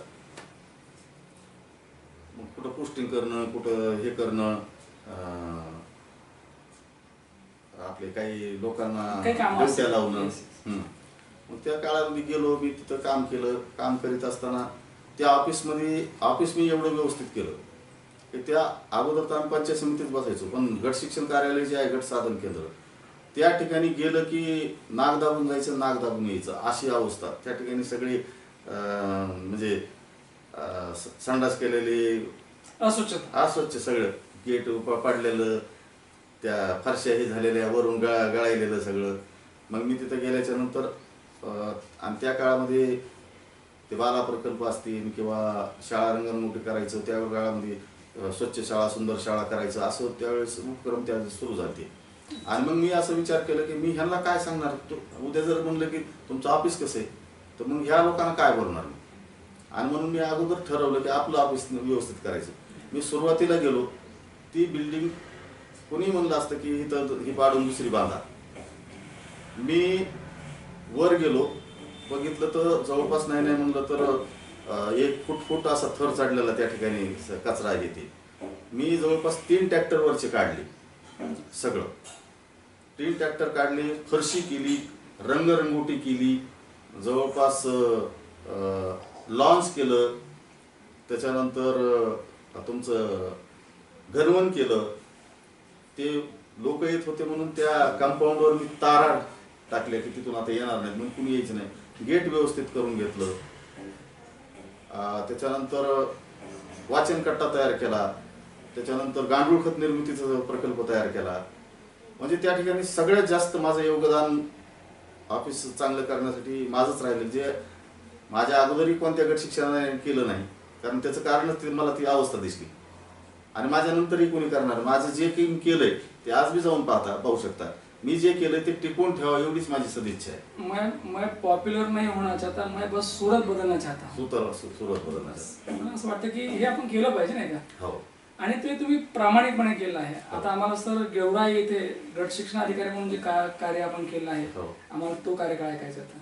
मग कुठं पोस्टिंग करणं, कुठं हे करणं, आपले काही लोकांना ड्युट्या लावणं. मग त्या काळामध्ये गेलो मी, तिथं काम केलं. काम करीत असताना त्या ऑफिस मी एवढं व्यवस्थित केलं की त्या अगोदर तर आम्ही पंचायत समितीत बसायचो, पण गट शिक्षण कार्यालय जे आहे गट साधन केंद्र, त्या ठिकाणी गेलं की नाक दाबून जायचं, नाक दाबून यायचं अशी अवस्था. त्या ठिकाणी सगळी म्हणजे संडास केलेली, अस्वच्छ सगळं, गेट पाडलेलं, त्या फरशा हे झालेल्या, वरून गळायलेलं सगळं. मग मी तिथं गेल्याच्या नंतर आणि त्या काळामध्ये ते बाला प्रकल्प असतील किंवा शाळा रंगरंगोटी करायचं, त्या काळामध्ये स्वच्छ शाळा सुंदर शाळा करायचं असं त्यावेळेस उपक्रम त्या सुरू झाले. आणि मग मी असं विचार केलं की मी ह्यांना काय सांगणार. उद्या जर म्हणलं की तुमचं ऑफिस कसं आहे तर मग ह्या लोकांना काय बोलणार. आणि म्हणून मी अगोदर ठरवलं की आपलं ऑफिस व्यवस्थित करायचं. मी सुरुवातीला गेलो, ती बिल्डिंग कोणी म्हणलं असतं की इथं ही पाडून दुसरी बांधा. मी वर गेलो, बघितलं तर जवळपास नाही म्हणलं तर 1 फूट असा थर चढलेला त्या ठिकाणी कचरा आहे. ते मी जवळपास 3 ट्रॅक्टरवरचे काढले सगळं. 3 ट्रॅक्टर काढले, फरशी केली, रंगरंगोटी केली, जवळपास लॉन्च केलं, त्याच्यानंतर तुमचं घरवण केलं. ते लोक येत होते म्हणून त्या कंपाऊंडवर मी तारा टाकल्या की तिथून आता येणार नाहीत म्हणून कुणी यायचं नाही. गेट व्यवस्थित करून घेतलं. त्याच्यानंतर वाचन कट्टा तयार केला. त्याच्यानंतर गांडूळ खत निर्मितीचा प्रकल्प तयार केला. म्हणजे त्या ठिकाणी सगळ्यात जास्त माझं योगदान ऑफिस चांगलं करण्यासाठी माझंच राहिलं, जे माझ्या अगोदरही कोणत्या गट शिक्षणाने केलं नाही. कारण त्याचं कारणच मला ती अवस्था दिसली. आणि माझ्यानंतरही कोणी करणार. माझं जे काही केलंय ते आज बी जाऊन पाहू शकता. मी जे केलंय ते टिकून ठेवा एवढीच माझी सदिच्छा आहे. मैं पॉप्युलर नहीं होना चाहता, मैं बस सूरत बदलना चाहता. सूरत बदलना चाहता. मला असं वाटतं की हे आपण केलं पाहिजे नाही का. हो. आणि ते तुम्ही प्रामाणिकपणे केलं आहे. आता आम्हाला सर गेवराई येथे गट शिक्षण अधिकारी म्हणून जे कार्य आपण केलं आहे, आम्हाला तो कार्यकाळ ऐकायचा होता.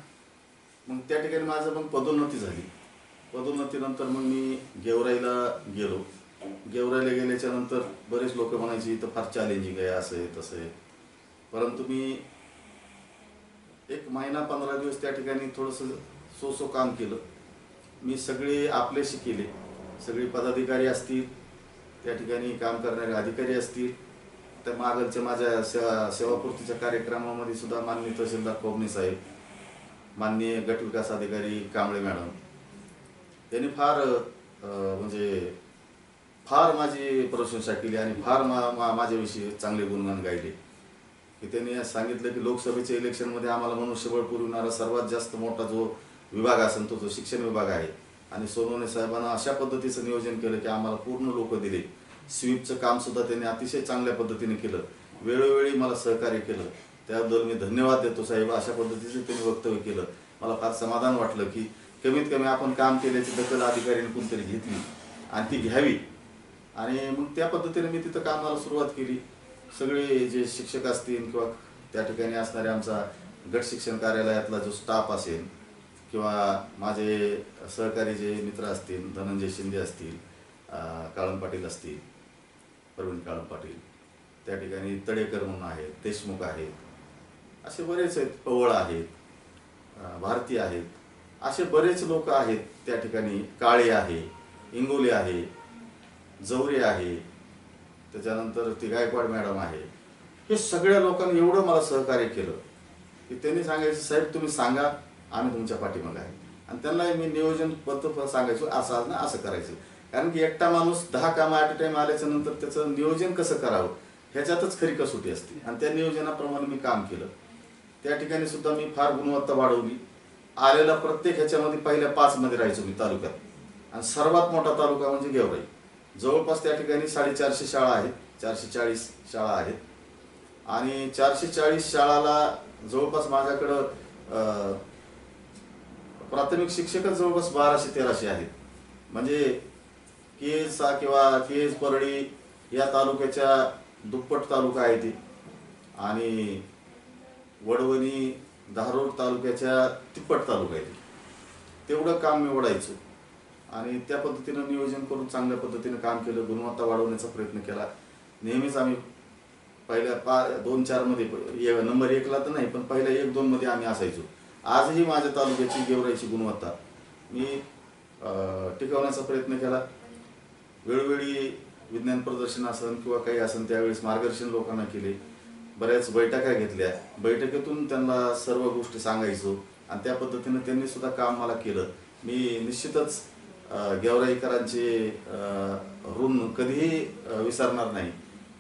मग त्या ठिकाणी माझं मग पदोन्नती झाली. पदोन्नतीनंतर मग मी गेवराईला गेलो. गेवराईला गेल्याच्या नंतर बरेच लोक म्हणायची इथं फार चॅलेंजिंग आहे, असं आहे तसं आहे. परंतु मी 1 महिना 15 दिवस त्या ठिकाणी थोडंसं सो काम केलं. मी सगळे आपलेशी केले. सगळे पदाधिकारी असतील, त्या ठिकाणी काम करणारे अधिकारी असतील. त्या मागलच्या माझ्या सेवापूर्तीच्या कार्यक्रमामध्ये सुद्धा माननीय तहसीलदार कोबणे साहेब, माननीय गटविकास अधिकारी कांबळे मॅडम यांनी फार माझी प्रशंसा केली आणि फार माझ्याविषयी चांगले गुणगान गायले. की त्यांनी सांगितलं की लोकसभेच्या इलेक्शनमध्ये आम्हाला मनुष्यबळ पुरविणारा सर्वात जास्त मोठा जो विभाग असेल तो शिक्षण विभाग आहे. आणि सोनवणे साहेबांना अशा पद्धतीचं नियोजन केलं की आम्हाला पूर्ण लोक दिले. स्वीपचं काम सुद्धा त्यांनी अतिशय चांगल्या पद्धतीने केलं. वेळोवेळी मला सहकार्य केलं. त्याबद्दल मी धन्यवाद देतो साहेब. अशा पद्धतीचं त्यांनी वक्तव्य केलं. मला फार समाधान वाटलं की कमीत कमी आपण काम केल्याची दखल अधिकाऱ्यांनी कोणतरी घेतली आणि ती घ्यावी. आणि मग त्या पद्धतीने मी तिथं कामाला सुरुवात केली. सगळे जे शिक्षक असतील किंवा त्या ठिकाणी असणारे आमचा गट शिक्षण कार्यालयातला जो स्टाफ असेल किंवा माझे सहकारी जे मित्र असतील, धनंजय शिंदे असतील, काळम पाटील असतील, प्रवीण काळम पाटील, त्या ठिकाणी तडेकर म्हणून आहेत, देशमुख आहेत, असे बरेच आहेत, पवळ आहेत, भारती आहेत, असे बरेच लोक आहेत त्या ठिकाणी. काळे आहे, इंगोले आहे, जवरे आहे, त्याच्यानंतर ती गायकवाड मॅडम आहे. हे सगळ्या लोकांनी एवढं मला सहकार्य केलं की त्यांनी सांगायचं साहेब तुम्ही सांगा, आम्ही तुमच्या पाठीमागे आहे. आणि त्यांना मी नियोजनबद्ध सांगायचो असं ना असं करायचं. कारण की एकटा माणूस 10 कामं ॲट अ टाइम आल्याच्या नंतर त्याचं नियोजन कसं करावं ह्याच्यातच खरी कसोटी असते. आणि त्या नियोजनाप्रमाणे मी काम केलं. त्या ठिकाणी सुद्धा मी फार गुणवत्ता वाढवली. आलेला प्रत्येक ह्याच्यामध्ये पहिल्या 5 मध्ये राहायचो मी तालुक्यात. आणि सर्वात मोठा तालुका म्हणजे गेवराई. जवळपास त्या ठिकाणी 450 शाळा आहेत, 440 शाळा आहेत. आणि 440 शाळाला जवळपास माझ्याकडं प्राथमिक शिक्षकच जवळपास 1200-1300 आहेत. म्हणजे केज किंवा केज परळी या तालुक्याच्या दुप्पट तालुका आहे ती, आणि वडवणी धारोर तालुक्याच्या तिप्पट तालुका आहे. तेवढं काम मी ओढायचो आणि त्या पद्धतीनं नियोजन करून चांगल्या पद्धतीने काम केलं. गुणवत्ता वाढवण्याचा प्रयत्न केला. नेहमीच आम्ही पहिल्या 2-4 मध्ये नंबर 1ला तर नाही, पण पहिल्या 1-2 मध्ये आम्ही असायचो. आजही माझ्या तालुक्याची गेवराईची गुणवत्ता मी टिकवण्याचा प्रयत्न केला. वेळोवेळी विज्ञान प्रदर्शन असेल किंवा काही असेल त्यावेळेस मार्गदर्शन लोकांना केले. बऱ्याच बैठका घेतल्या. बैठकीतून त्यांना सर्व गोष्टी सांगायचो आणि त्या पद्धतीने त्यांनी सुद्धा काम मला केलं. मी निश्चितच गेवराईकरांचे ऋण कधीही विसरणार नाही.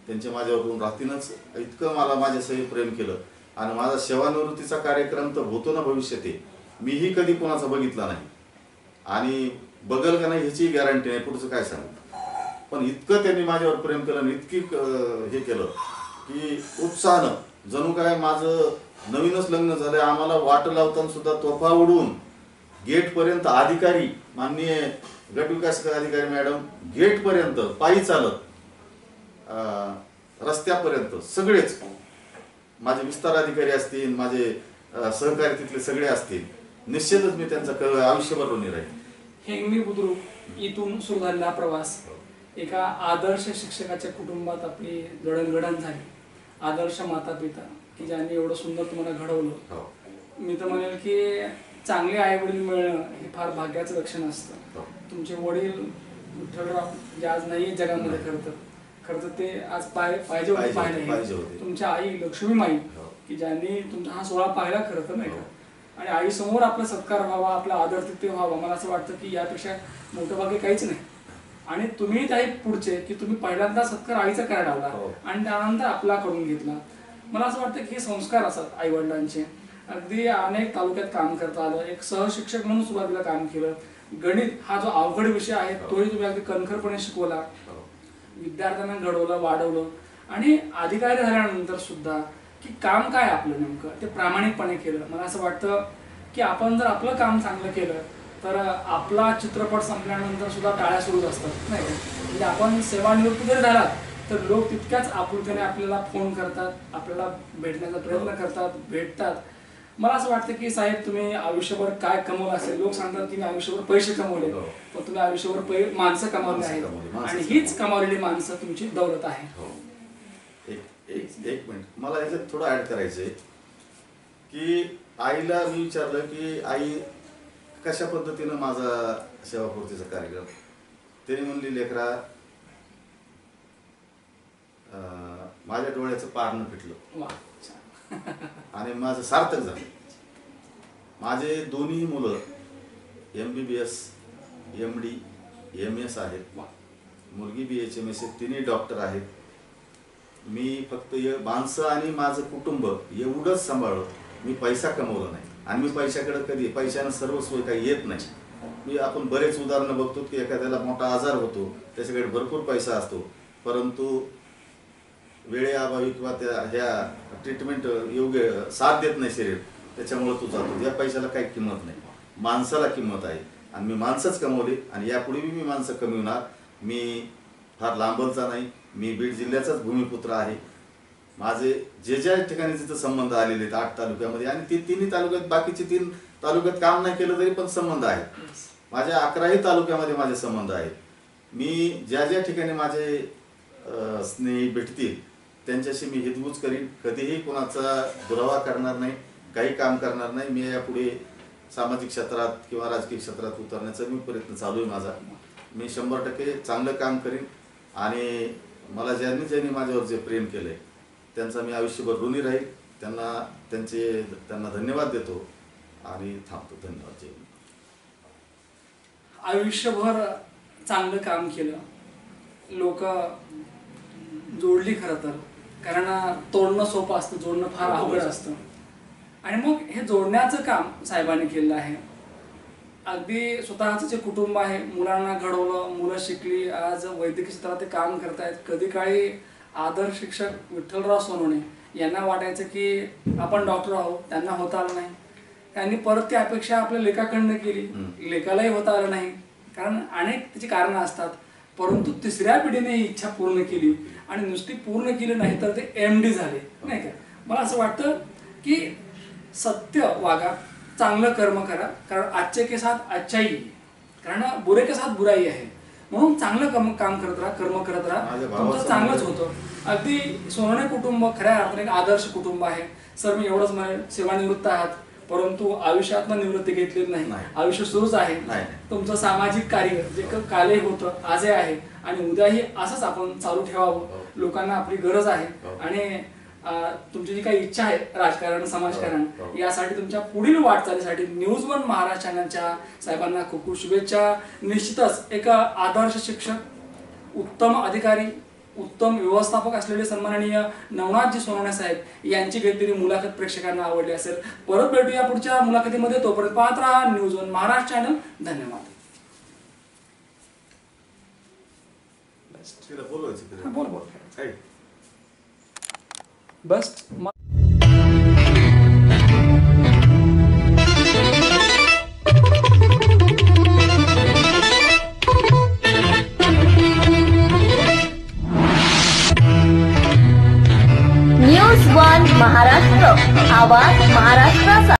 त्यांचे माझ्यावर ऋण राहतीलच. इतकं मला माझ्यासही प्रेम केलं आणि माझा सेवानिवृत्तीचा कार्यक्रम तर होतो ना भविष्यात, मीही कधी कोणाचा बघितला नाही आणि बघल का नाही ह्याची गॅरंटी नाही, पुढचं काय सांगू. पण इतकं त्यांनी माझ्यावर प्रेम केलं आणि इतकी हे केलं की उत्साहानं, जणू काय माझं नवीनच लग्न झालंय. आम्हाला वाट लावताना सुद्धा तोफा उडून गेटपर्यंत अधिकारी, माननीय गट विकास अधिकारी मॅडम गेटपर्यंत पायी चालत रस्त्यापर्यंत सगळेच माझे विस्तार अधिकारी असतील, माझे सहकारी तिथले सगळे असतील, निश्चितच मी त्यांचा आयुष्यभर ऋणी राहील. हेंगणी बुद्रुक इथून सुरू झालेला प्रवास एका आदर्श शिक्षकाच्या कुटुंबात आपली जडणघडण झाली. आदर्श माता पिता की ज्यांनी एवढं सुंदर तुम्हाला घडवलं. मी तर म्हणेल की चांगले आई वडील मिळणं हे फार भाग्याचं लक्षण असतं. तुमचे वडील विठ्ठलराव जे आज नाही जगामध्ये खरं तर ते आज पाहिजे होते. तुमच्या आई लक्ष्मीमाई की ज्यांनी तुमचा हा सोहळा पाहिला खरं तर नाही का, आणि आई समोर आपला सत्कार व्हावा, आपला आदर तिथे व्हावा. मला असं वाटतं की यापेक्षा मोठं भाग्य काहीच नाही. आणि तुम्ही त्या पुढचे की तुम्ही पहिल्यांदा सत्कार आईचा करायला लावला आणि त्यानंतर आपला करून घेतला. मला असं वाटतं की हे संस्कार असतात आई वडिलांचे. अगदी अनेक तालुक्यात काम करता आलं. एक सहशिक्षक म्हणून सुरुवातीला काम केलं. गणित हा जो अवघड विषय आहे तोही तुम्ही अगदी कणखरपणे शिकवला, विद्यार्थ्यांना घडवलं, वाढवलं. आणि अधिकारी झाल्यानंतर सुद्धा की काम काय आपलं नेमकं ते प्रामाणिकपणे केलं. मला असं वाटतं की आपण जर आपलं काम चांगलं केलं तर आपला चित्रपट संपल्यानंतर सुद्धा टाळ्या सुरूच असतात नाही का. म्हणजे आपण सेवानिवृत्त जरी झालात तर लोक तितक्याच आपुलकीने आपल्याला फोन करतात, आपल्याला भेटण्याचा प्रयत्न करतात, भेटतात. मला असं वाटतं की साहेब तुम्ही आयुष्यभर काय कमवलं असेल. लोक सांगतात की मी आयुष्यभर पैसे कमवले, पण तुम्ही आयुष्यभर माणसं कमावली आहेत आणि हीच कमावलेली माणसं तुमची दौलत आहे. एक मिनिट मला याच्यात थोडं ऍड करायचंय की आईला मी विचारलं की आई कशा पद्धतीनं माझा सेवापूर्तीचा कार्यक्रम. त्याने म्हणली लेकरा माझ्या डोळ्याचं पारणं फिटलं आणि माझं सार्थक झालं. माझे दोन्ही मुलं MBBS MD MS आहेत. मुलगी BHMS तिन्ही डॉक्टर आहेत. मी फक्त माणसं आणि माझं कुटुंब एवढंच सांभाळलं. मी पैसा कमवला नाही आणि मी पैशाकडे कधी पैशानं सर्व सोय काही येत नाही. मी आपण बरेच उदाहरणं बघतो की एखाद्याला मोठा आजार होतो, त्याच्याकडे भरपूर पैसा असतो, परंतु वेळेअभावी किंवा ह्या ट्रीटमेंट योग्य साथ देत नाही शरीर, त्याच्यामुळे तू जातो. या पैशाला काही किंमत नाही, माणसाला किंमत आहे आणि मी माणसंच कमवली आणि यापुढे मी माणसं कमवणार. मी फार लांबचा नाही, मी बीड जिल्ह्याचाच भूमिपुत्र आहे. माझे जे ज्या ठिकाणी तिथं संबंध आलेले आहेत 8 तालुक्यामध्ये आणि ते तिन्ही तालुक्यात बाकीचे 3 तालुक्यात काम नाही केलं तरी पण संबंध आहेत. माझ्या 11ही तालुक्यामध्ये माझे संबंध आहेत. मी ज्या ज्या ठिकाणी माझे स्नेही भेटतील त्यांच्याशी मी हितगुज करीन. कधीही कोणाचा दुरावा करणार नाही, काही काम करणार नाही. मी यापुढे सामाजिक क्षेत्रात किंवा राजकीय क्षेत्रात उतरण्याचा मी प्रयत्न चालू आहे माझा. मी 100% चांगलं काम करीन आणि मला ज्यांनी माझ्यावर जे प्रेम केलंय त्यांचा मी आयुष्यभर ऋणी राहील. त्यांना धन्यवाद देतो आणि थांबतो. धन्यवाद. आयुष्यभर चांगलं काम केलं, लोक जोडली खरं तर, कारण तोडणं सोपं असतं, जोडणं फार अवघड असतं. आणि मग हे जोडण्याचं काम साहेबांनी केलेलं आहे. अगदी स्वतःचं जे कुटुंब आहे, मुलांना घडवलं, मुलं शिकली, आज वैद्यकीय क्षेत्रात ते काम करतायत. कधी काळी आदर्श शिक्षक विठ्ठलराव सोनवणे यांना वाटायचं की आपण डॉक्टर आहोत, त्यांना होता आलं नाही. त्यांनी परत ती अपेक्षा आपल्या लेखाकडनं केली, लेखालाही होता आलं नाही, कारण अनेक त्याची कारणं असतात. परंतु तिसऱ्या पिढीने ही इच्छा पूर्ण केली आणि नुसती पूर्ण केली नाही तर ते MD झाले, नाही का. मला असं वाटतं की सत्य वागा, चांगलं कर्म करा, कारण अच्छे के साथ अच्छाई, कारण बुरे के साथ बुराई आहे. म्हणून चांगलं काम करत राहा, कर्म करत राहा, तुमचं चांगलंच होतं. अगदी सोनवणे कुटुंब खऱ्या अर्थाने एक आदर्श कुटुंब आहे. सर मी एवढंच म्हणेन, सेवानिवृत्त आहात परंतु आयुष्यातनं निवृत्ती घेतलेली नाही, आयुष्य सुरूच आहे. तुमचं सामाजिक कार्य जे कालही होतं आजही आहे आणि उद्याही असंच आपण चालू ठेवावं. लोकांना आपली गरज आहे आणि तुमची जी काही इच्छा आहे राजकारण समाजकारण यासाठी तुमच्या पुढील वाटचालीसाठी न्यूज वन महाराष्ट्र चॅनलच्या साहेबांना खूप खूप शुभेच्छा. निश्चितच एक आदर्श शिक्षक, उत्तम अधिकारी, उत्तम व्यवस्थापक असलेले सन्माननीय नवनाथजी सोनवणे साहेब यांची घेतलेली मुलाखत प्रेक्षकांना आवडली असेल. परत भेटूया पुढच्या मुलाखतीमध्ये. तोपर्यंत पाहत राहा न्यूज वन महाराष्ट्र चॅनल. धन्यवाद. बोल बोल बस. न्यूज वन महाराष्ट्र, आवाज महाराष्ट्राचा.